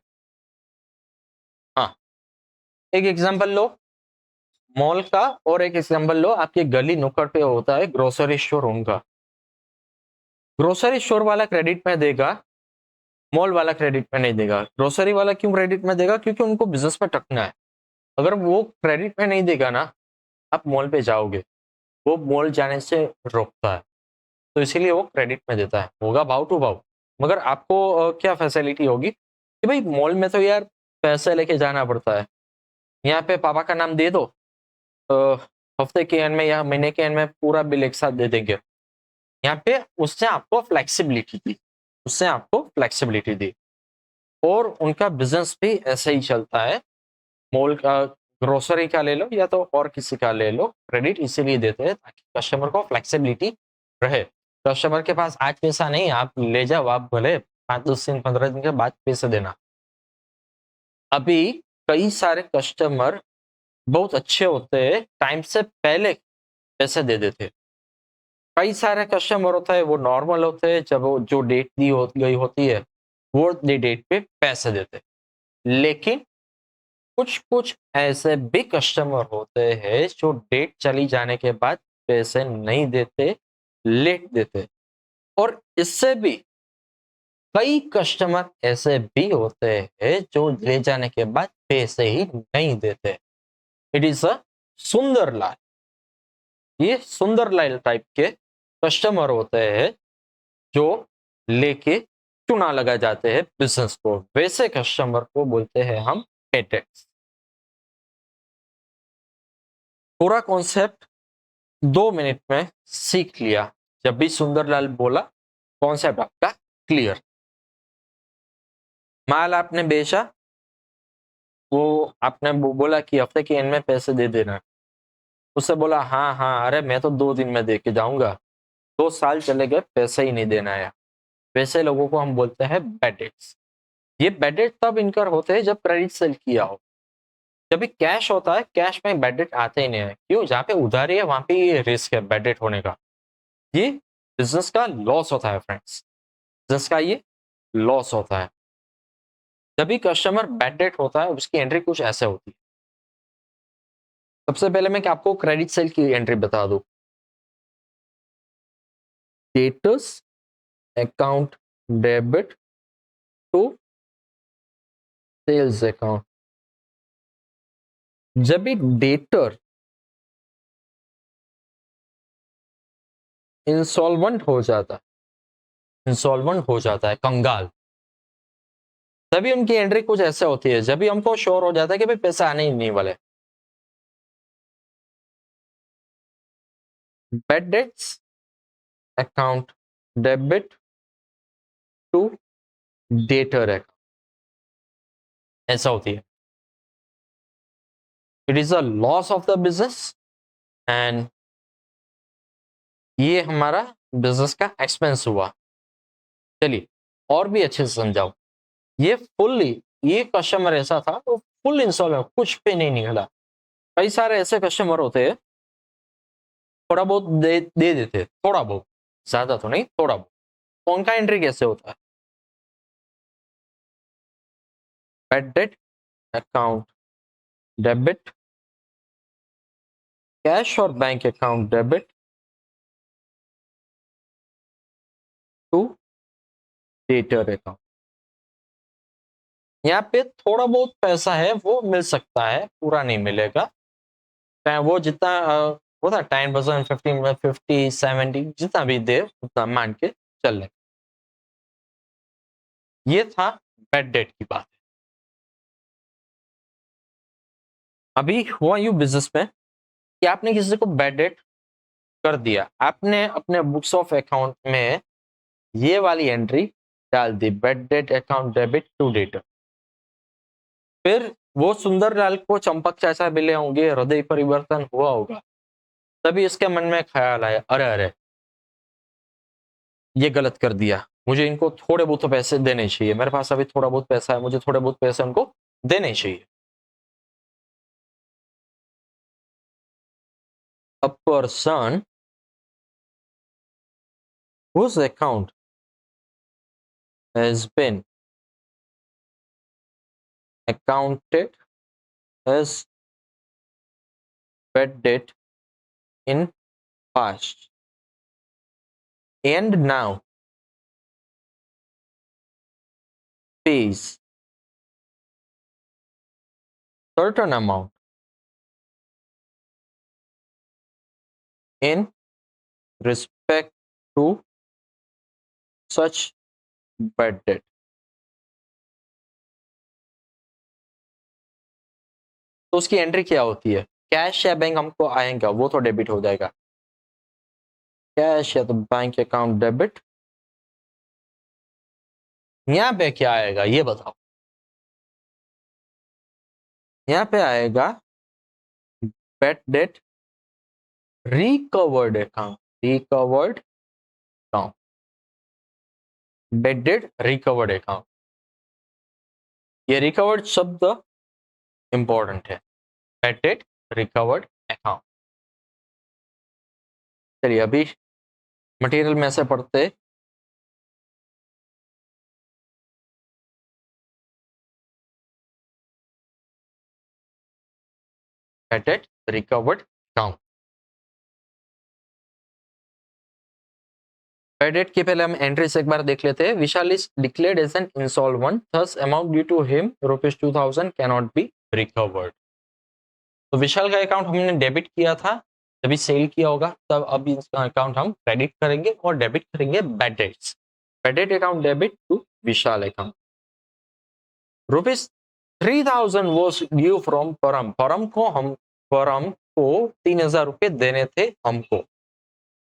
हाँ, एक एग्जाम्पल लो मॉल का और एक एग्जाम्पल लो आपके गली नुक्कड़ पे होता है ग्रोसरी स्टोर उनका। ग्रोसरी स्टोर वाला क्रेडिट में देगा, मॉल वाला क्रेडिट में नहीं देगा। ग्रोसरी वाला क्यों क्रेडिट में देगा? क्योंकि उनको बिजनेस में टकना है। अगर वो क्रेडिट में नहीं देगा ना, आप मॉल पे जाओगे, वो मॉल जाने से रोकता है, तो इसीलिए वो क्रेडिट में देता है। होगा भाव टू भाव। मगर आपको क्या फैसिलिटी होगी कि भाई मॉल में तो यार पैसे लेके जाना पड़ता है, यहाँ पे पापा का नाम दे दो, अ, हफ्ते के एंड में या महीने के एंड में पूरा बिल एक साथ दे देंगे। यहाँ पे उससे आपको फ्लेक्सिबिलिटी दी, उससे आपको फ्लेक्सिबिलिटी दी। और उनका बिजनेस भी ऐसे ही चलता है। मॉल का, ग्रोसरी का ले लो या तो और किसी का ले लो, क्रेडिट इसीलिए देते हैं ताकि कस्टमर को फ्लेक्सिबिलिटी रहे। कस्टमर के पास आज पैसा नहीं, आप ले जाओ, आप भले 5 10 दिन 15 दिन के बाद पैसे देना। अभी कई सारे कस्टमर बहुत अच्छे होते हैं, टाइम से पहले पैसे दे देते। कई सारे कस्टमर होता है वो नॉर्मल होते हैं, जब वो जो डेट दी हो गई होती है वो डेट पे पैसे देते। लेकिन कुछ कुछ ऐसे भी कस्टमर होते हैं जो डेट चली जाने के बाद पैसे नहीं देते, लेट देते। और इससे भी कई कस्टमर ऐसे भी होते हैं जो ले जाने के बाद पैसे ही नहीं देते। इट इज अ सुंदर लाल, ये सुंदर लाल टाइप के कस्टमर होते हैं जो लेके चुना लगा जाते हैं बिजनेस को। वैसे कस्टमर को बोलते हैं हम पेटेंट्स। पूरा कॉन्सेप्ट 2 मिनट में सीख लिया। जब भी सुंदरलाल बोला, कॉन्सेप्ट आपका क्लियर। माल आपने बेचा, वो आपने बोला कि हफ्ते के एंड में पैसे दे देना। उससे बोला हाँ हाँ, अरे मैं तो 2 दिन में दे के जाऊंगा। 2 साल चले गए, पैसे ही नहीं देना आया। वैसे लोगों को हम बोलते हैं बैड डेट्स। ये बैड डेट तब इनकर होते हैं जब क्रेडिट सेल किया हो। जब भी कैश होता है, कैश में बैड डेट आते ही नहीं है। क्यों? जहाँ पे उधारी है वहां पे ये रिस्क है बैड डेट होने का। ये बिजनेस का लॉस होता है फ्रेंड्स, बिजनेस का ये लॉस होता है। जब भी कस्टमर बैड डेट होता है उसकी एंट्री कुछ ऐसे होती है। सबसे पहले मैं क्या आपको क्रेडिट सेल की एंट्री बता दूं। Status account debit to sales account. जब भी डेटर इंसॉल्वेंट हो जाता है, इंसॉल्वेंट हो जाता है, कंगाल, तभी उनकी एंट्री कुछ ऐसे होती है। जब भी हमको श्योर हो जाता है कि भाई पैसा आने ही नहीं वाले। Bad debts account debit to debtor account, ऐसा होती है। It is a loss of the business and ये हमारा बिजनेस का एक्सपेंस हुआ। चलिए और भी अच्छे से समझाओ। ये फुल्ली, ये कस्टमर ऐसा था तो फुल इंस्टॉलमेंट, कुछ पे नहीं निकला। कई सारे ऐसे कस्टमर होते हैं थोड़ा बहुत दे देते, थोड़ा बहुत, ज्यादा तो नहीं, थोड़ा बहुत। तो उनका एंट्री कैसे होता है? Bad debt account debit cash और bank account debit to debtor account. यहाँ पे थोड़ा बहुत पैसा है वो मिल सकता है, पूरा नहीं मिलेगा। चाहे वो जितना होता 10%, 15, 50, 70 जितना भी दे उतना मान के चल रहे। ये था बैड डेट की बात। अभी हुआ यूं बिजनेस में कि आपने किसी को बैड डेट कर दिया, आपने अपने बुक्स ऑफ अकाउंट में ये वाली एंट्री डाल दी, bad debt account debit to debtor. फिर वो सुंदरलाल को चंपक चाचा मिले होंगे, हृदय परिवर्तन हुआ होगा, तभी इसके मन में ख्याल आया, अरे अरे ये गलत कर दिया, मुझे इनको थोड़े बहुत पैसे देने चाहिए, मेरे पास अभी थोड़ा बहुत पैसा है, मुझे थोड़े बहुत पैसे उनको देने चाहिए। A person whose account has been accounted as bad debt in past and now pays certain amount in respect to such bad debt। तो उसकी एंट्री क्या होती है, कैश या बैंक हमको आएगा वो तो डेबिट हो जाएगा, कैश या तो बैंक अकाउंट डेबिट। यहाँ पे क्या आएगा ये बताओ, यहाँ पे आएगा bad debt recovered account, recovered account, bad debt recovered account. ये रिकवर्ड शब्द इंपॉर्टेंट है, बैड डेट रिकवर्ड अकाउंट। चलिए अभी मटेरियल में से पढ़ते, bad debt recovered account. Bad debt के पहले हम एंट्री से एक बार देख लेते हैं। Vishal is declared as an insolvent, thus amount due to him ₹2000 can not be recovered. तो विशाल का अकाउंट हमने डेबिट किया था, जब सेल किया होगा तब अब इसका अकाउंट हम क्रेडिट करेंगे और डेबिट करेंगे bad debts. Bad debt account debit to Vishal account. ₹3000 was due from Param, Param को 3000 रुपए देने थे हमको।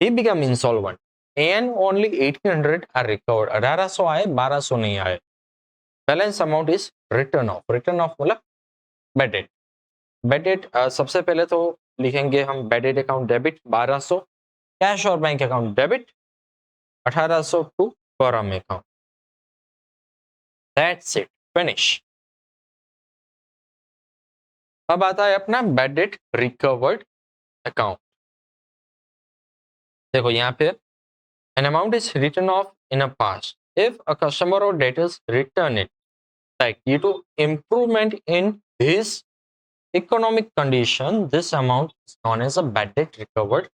He become insolvent and only 1800 are recovered. 1800 आए, 1200 नहीं आए। Balance amount is written off, written off मतलब बैड डेट। बैड डेट सबसे पहले तो लिखेंगे हम bad debt account debit 1200, cash और bank account debit 1800 to Param account. That's it, finish. अब आता है अपना बैड डेट रिकवर्ड अकाउंट। देखो यहाँ पे an amount is written off in a past if a customer or debtors return it back due to improvement in his economic condition, this amount is known as a bad debt recovered।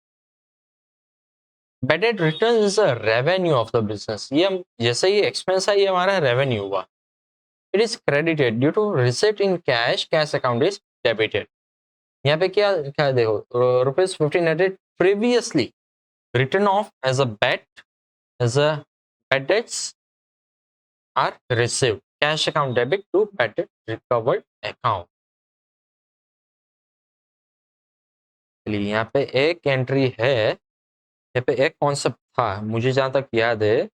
Bad debt return is a revenue of the business। ये हम जैसे ही expense है ये हमारा revenue हुआ। It is credited due to receipt in cash, cash account is debited। यहाँ पे क्या क्या देखो, ₹1500 previously written off as a bad debts are received, cash account debit to bad debt recovered account। चलिए यहाँ पे एक एंट्री है, यहाँ पे एक कॉन्सेप्ट था मुझे जहां तक याद है,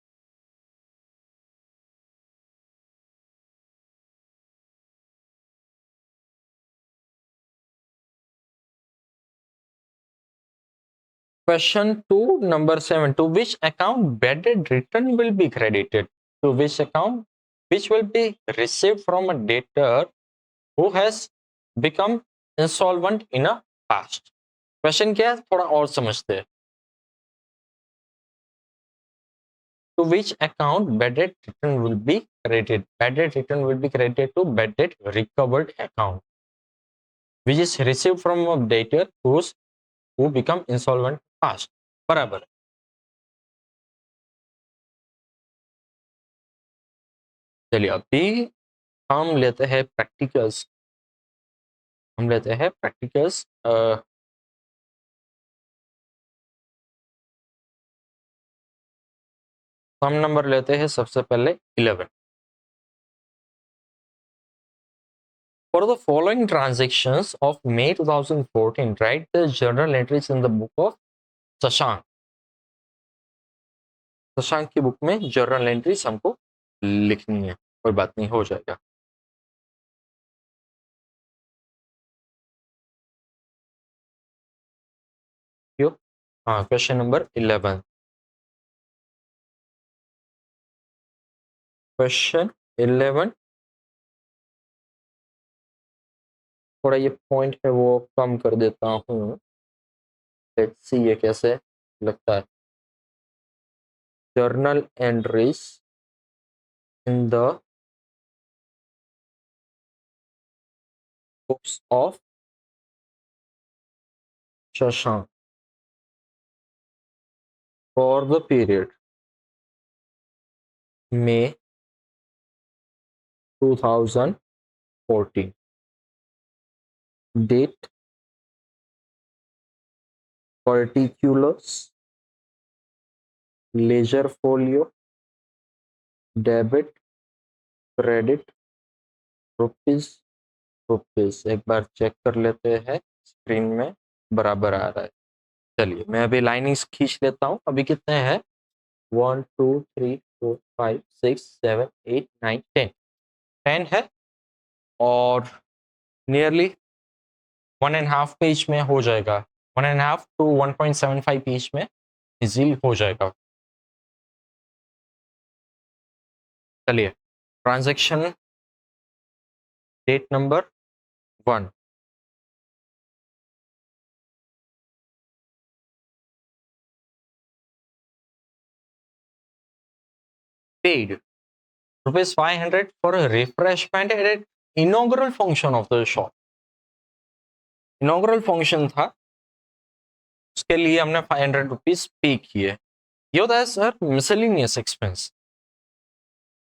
question 2 number 7, to which account bad debt return will be credited, to which account which will be received from a debtor who has become insolvent in a past। Question क्या है थोड़ा और समझते हैं। To which account bad debt return will be credited, bad debt return will be credited to bad debt recovered account। which is received from a debtor who become insolvent fast. बराबर. चलिए अभी हम लेते हैं प्रैक्टिकल्स. हम लेते हैं practicals. सम number लेते हैं सबसे पहले 11. For the following transactions of May 2014, write the journal entries in the book of Shashank. Shashank की बुक में जर्नल एंट्रीज हमको लिखनी है. कोई बात नहीं, हो जाएगा. क्यों? हाँ, क्वेश्चन नंबर 11. क्वेश्चन 11. थोड़ा ये पॉइंट है वो कम कर देता हूँ. लेट्स सी ये कैसे लगता है. Journal entries in the books of Shashank for the period May 2014. Date, particulars, ledger folio, debit, credit, rupees, rupees. एक बार चेक कर लेते हैं स्क्रीन में बराबर आ रहा है. चलिए मैं अभी लाइनिंग्स खींच लेता हूँ. अभी कितने हैं? 1 2 3 4 5 6 7 8 9 10. 10 है और नियरली 1.5 पेज में हो जाएगा. 1.5 to 1.75 पेज में इजीली हो जाएगा. चलिए transaction date number 1. Paid ₹500 for refreshment at inaugural function of the shop. Inaugural function था, उसके लिए हमने ₹500 पे किए. ये होता है सर मिसलिनियस एक्सपेंस.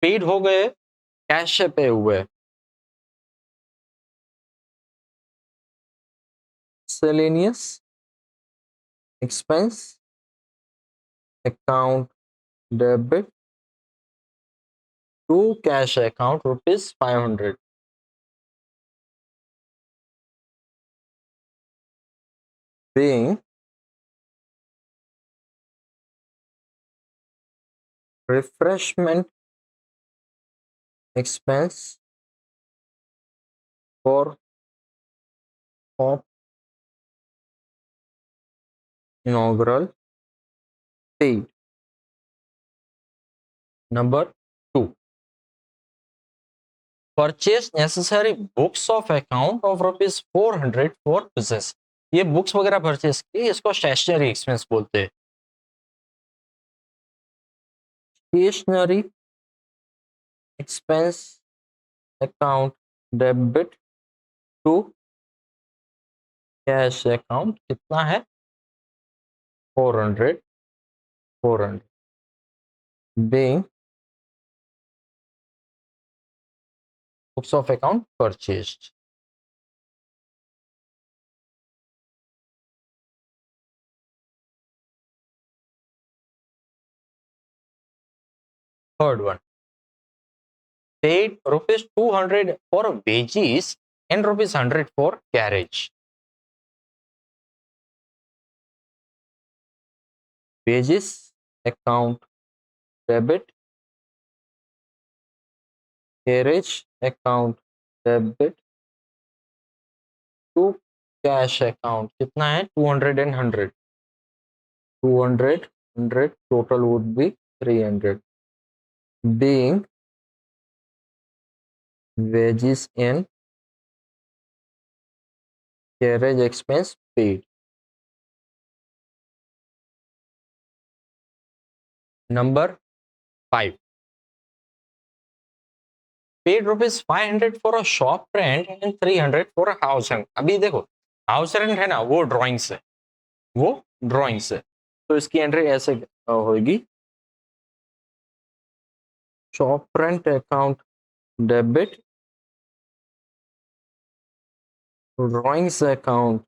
पेड हो गए, कैश से पे हुए. Miscellaneous expense account debit to cash account ₹500. being refreshment expense for shop inaugural paid. Number 2. Purchase necessary books of account of ₹400 for business. ये बुक्स वगैरह परचेस की, इसको स्टेशनरी एक्सपेंस बोलते हैं. Stationery expense account debit to cash account. कितना है? 400. being books of account purchased. Third one. Paid ₹200 for wages and ₹100 for carriage. Wages account debit, carriage account debit to cash account. कितना है? 200 and 100. 200, 100 total would be 300. Being wages and carriage expense paid. Number 5. Paid ₹500 for a shop rent and 300 for a house rent. अभी देखो house rent है ना, वो drawing से, वो drawing से, तो इसकी एंट्री ऐसे होगी, shop rent account debit, drawings account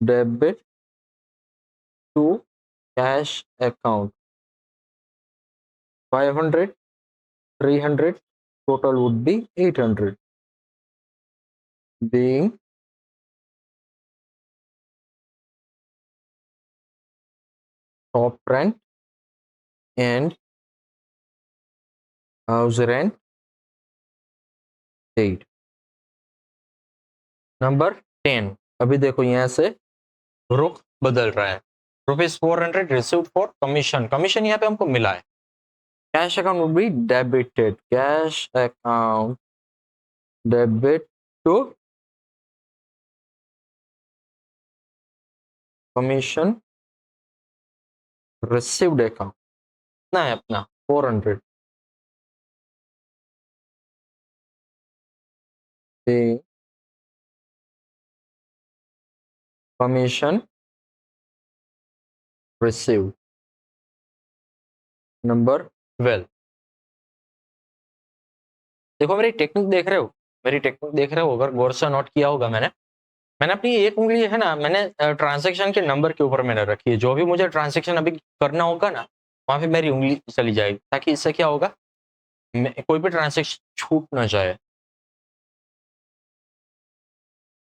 debit to cash account 500, 300, total would be 800, being shop rent and house rent paid। Number 10, अभी देखो यहाँ से रुख बदल रहा है। ₹400 रिसीव्ड फॉर कमीशन, कमीशन यहाँ पे हमको मिला है। Cash account would be debited, cash account debit to commission received account, कितना है अपना 400, कमीशन रिसीव्ड। नंबर 12, देखो मेरी टेक्निक देख रहे हो, मेरी टेक्निक देख रहे हो, अगर गौर से नोट किया होगा मैंने मैंने अपनी एक उंगली है ना, मैंने ट्रांजैक्शन के नंबर के ऊपर मैंने रखी है। जो भी मुझे ट्रांजैक्शन अभी करना होगा ना, वहां पे मेरी उंगली चली जाएगी, ताकि इससे क्या होगा, कोई भी ट्रांजैक्शन छूट ना जाए।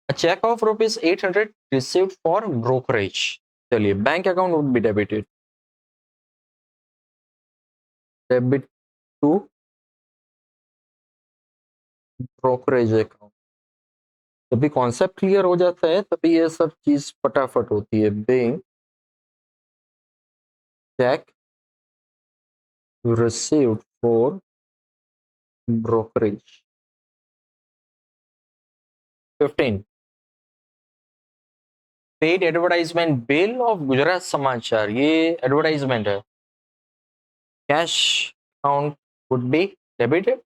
Cheque of ₹800 received for brokerage, चलिए bank account would be debited, debit to brokerage account. तभी कॉन्सेप्ट क्लियर हो जाता है, तभी ये सब चीज फटाफट होती है। Bank cheque received for brokerage. 15, paid advertisement bill of Gujarat Samachar, ये एडवर्टाइजमेंट है। Cash account would be debited,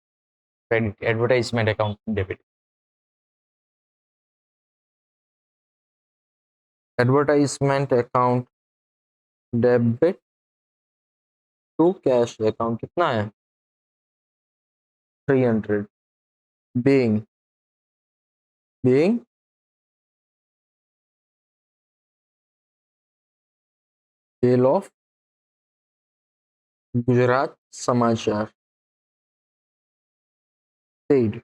credit, advertisement account debit, advertisement account debit to cash account, कितना है 300, being sale of गुजरात समाचार paid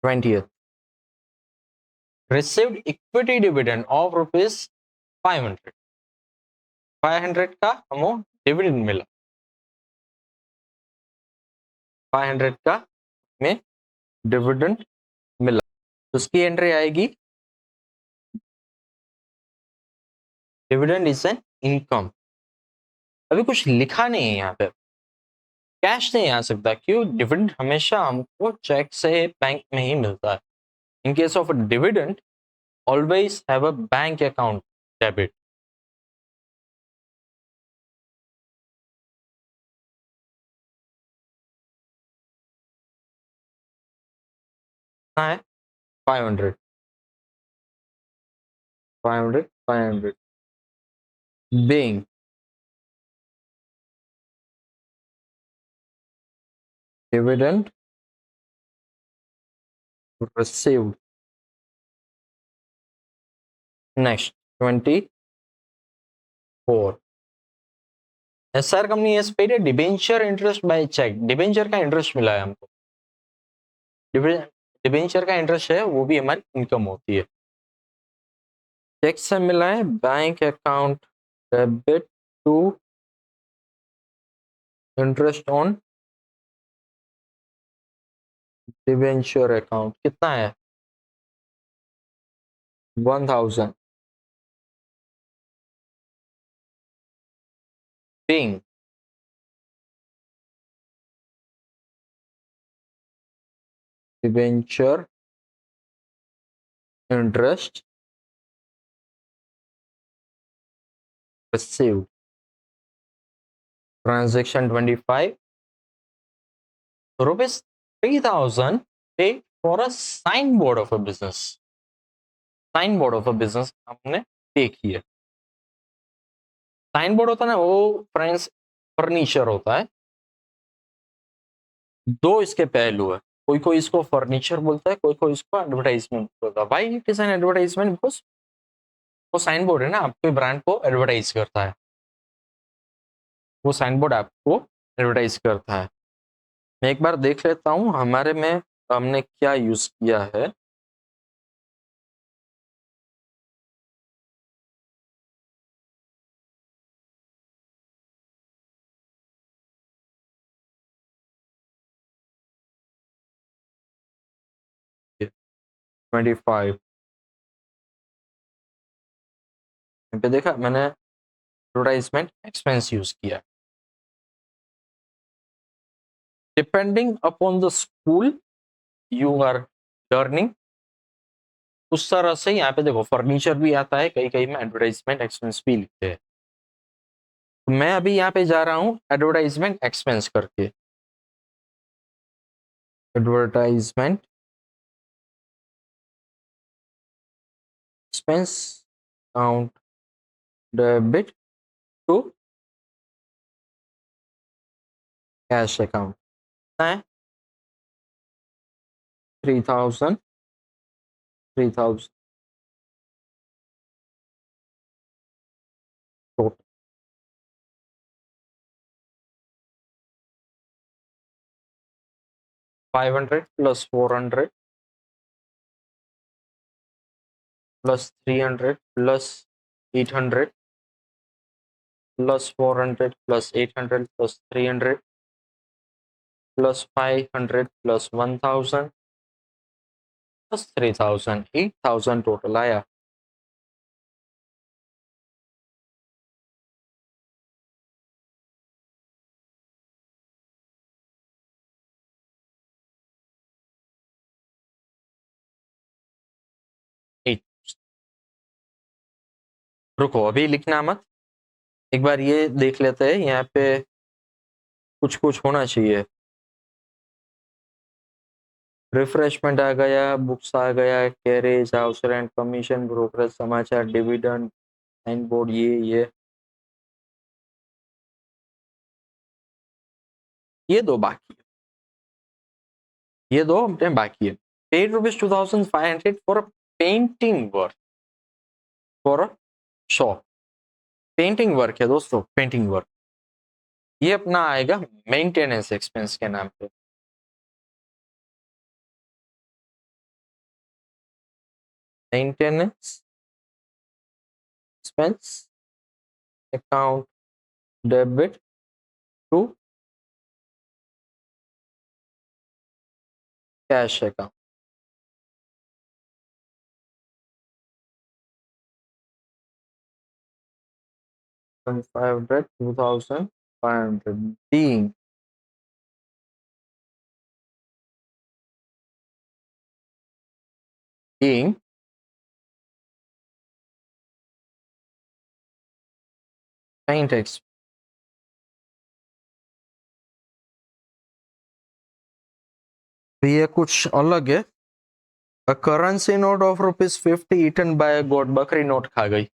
20th, received equity dividend of ₹500, 500 का हमको dividend मिला, 500 का में डिविडेंड मिला, तो उसकी एंट्री आएगी, डिविडेंड इज एन इनकम। अभी कुछ लिखा नहीं है यहाँ पे, कैश नहीं आ सकता, क्यों, डिविडेंड हमेशा हमको चेक से बैंक में ही मिलता है। In case of dividend always have a bank account debit. कितना है 500, 500, 500, being dividend received। Next 24, SR company has paid a debenture interest by cheque, debenture का इंटरेस्ट मिला है हमको, डिबेंचर का इंटरेस्ट है, वो भी हमारी इनकम होती है। चेक से मिला है, bank account debit to interest on debenture account, कितना है 1000, being debenture interest received। Transaction 25, rupees 3000 paid for a signboard of a business. Signboard of a business हमने पे किया। साइन बोर्ड होता है ना वो फ्रेंड्स फर्नीचर होता है। दो इसके पहलू है, कोई कोई इसको फर्नीचर बोलता है, कोई कोई इसको एडवर्टाइजमेंट बोलता है। Why it is an advertisement? Because वो साइन बोर्ड है ना, आपके ब्रांड को एडवर्टाइज करता है। वो साइन बोर्ड आपको एडवर्टाइज करता है। मैं एक बार देख लेता हूँ हमारे में हमने क्या यूज किया है। ट्वेंटी फाइव पे देखा मैंने एडवर्टाइजमेंट एक्सपेंस यूज किया। Depending upon the school you are learning, उस तरह से यहाँ पे देखो फर्नीचर भी आता है, कई कई में एडवर्टाइजमेंट एक्सपेंस भी लिखते हैं। तो मैं अभी यहाँ पे जा रहा हूँ एडवर्टाइजमेंट एक्सपेंस करके। Advertisement expense count debit to cash account है 3000 total 500 plus 400 plus 300 plus 800 plus 400 plus 800 plus 300 plus 500 plus 1000 plus 3000 8000 total आया। रुको अभी लिखना मत, एक बार ये देख लेते हैं यहाँ पे कुछ कुछ होना चाहिए। रिफ्रेशमेंट आ गया, बुक्स आ गया, carriage, house rent, commission, brokerage, समाचार, डिविडेंड, साइन बोर्ड, ये दो बाकी है, ये दो अपने बाकी है। Paid rupees 2500 for a painting work for a shop. Painting work है दोस्तों, पेंटिंग वर्क। ये अपना आएगा मेंटेनेंस एक्सपेंस के नाम पे। Maintenance expense account debit to cash account. 500 2500 being paint expense। ये कुछ अलग है। A currency note of ₹50 eaten by a goat। बकरी नोट खा गई,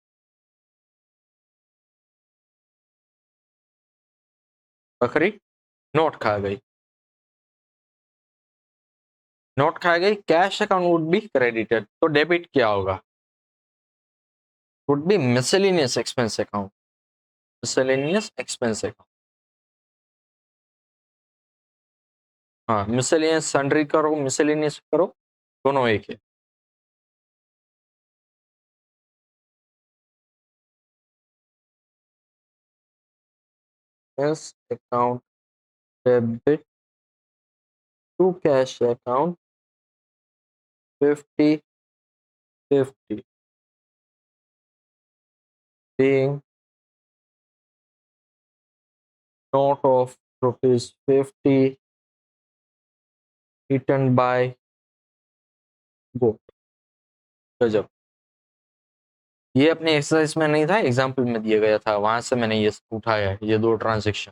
बकरी नोट खा गई, नोट खा गई। Cash account would be credited, तो डेबिट क्या होगा? Would be miscellaneous expense account. Miscellaneous expense account, हाँ मिसलेनियस सन्ड्री करो, मिसलेनियस करो, दोनों एक है। Cash account debit to cash account 50/50 being note of ₹50 eaten by goat। गजब, ये अपने एक्सरसाइज में नहीं था, एग्जाम्पल में दिया गया था, वहां से मैंने ये उठाया है, ये दो ट्रांजेक्शन।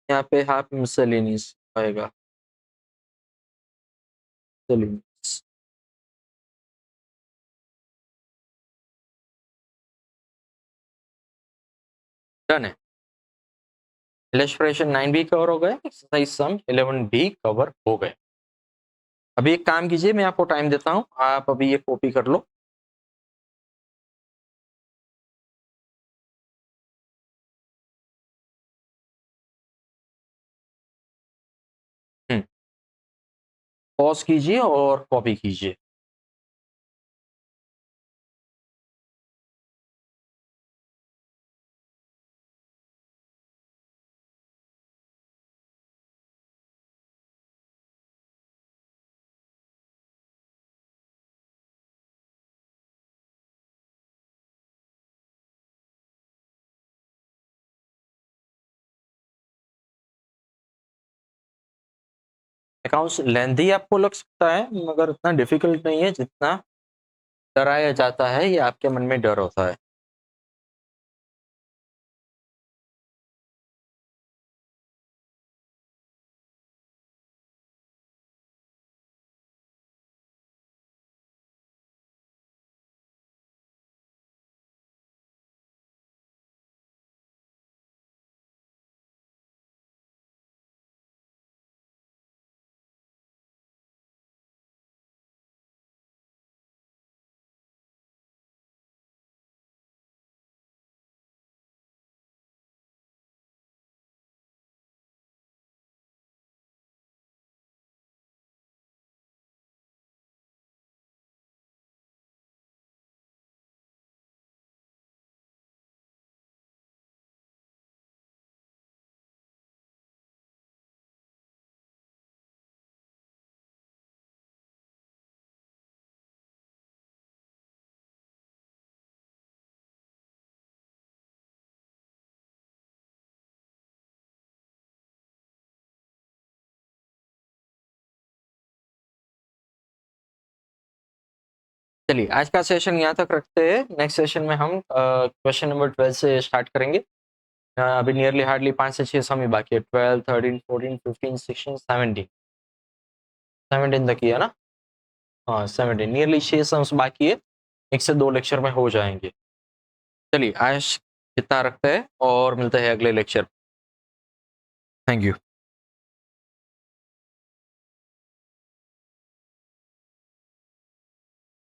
यहाँ पे हाफ मिसलेनियस आएगा, मिसलेनियस। डन है। इलस्ट्रेशन 9 भी कवर हो गए, एक्सरसाइज सम 11 भी कवर हो गए। अभी एक काम कीजिए, मैं आपको टाइम देता हूँ, आप अभी ये कॉपी कर लो। पॉज कीजिए और कॉपी कीजिए। अकाउंट्स लेंथी आपको लग सकता है, मगर इतना डिफिकल्ट नहीं है जितना डराया जाता है, ये आपके मन में डर होता है। चलिए आज का सेशन यहाँ तक रखते हैं, नेक्स्ट सेशन में हम क्वेश्चन नंबर 12 से स्टार्ट करेंगे। अभी नियरली हार्डली 5 से 6 सम ही बाकी है, 12, 13, 14, 15, 16, 17, 17 तक ही है ना। हाँ 17, नियरली 6 सम्स बाकी है, 1 से 2 लेक्चर में हो जाएंगे। चलिए आज इतना रखते हैं और मिलते हैं अगले लेक्चर। Thank you.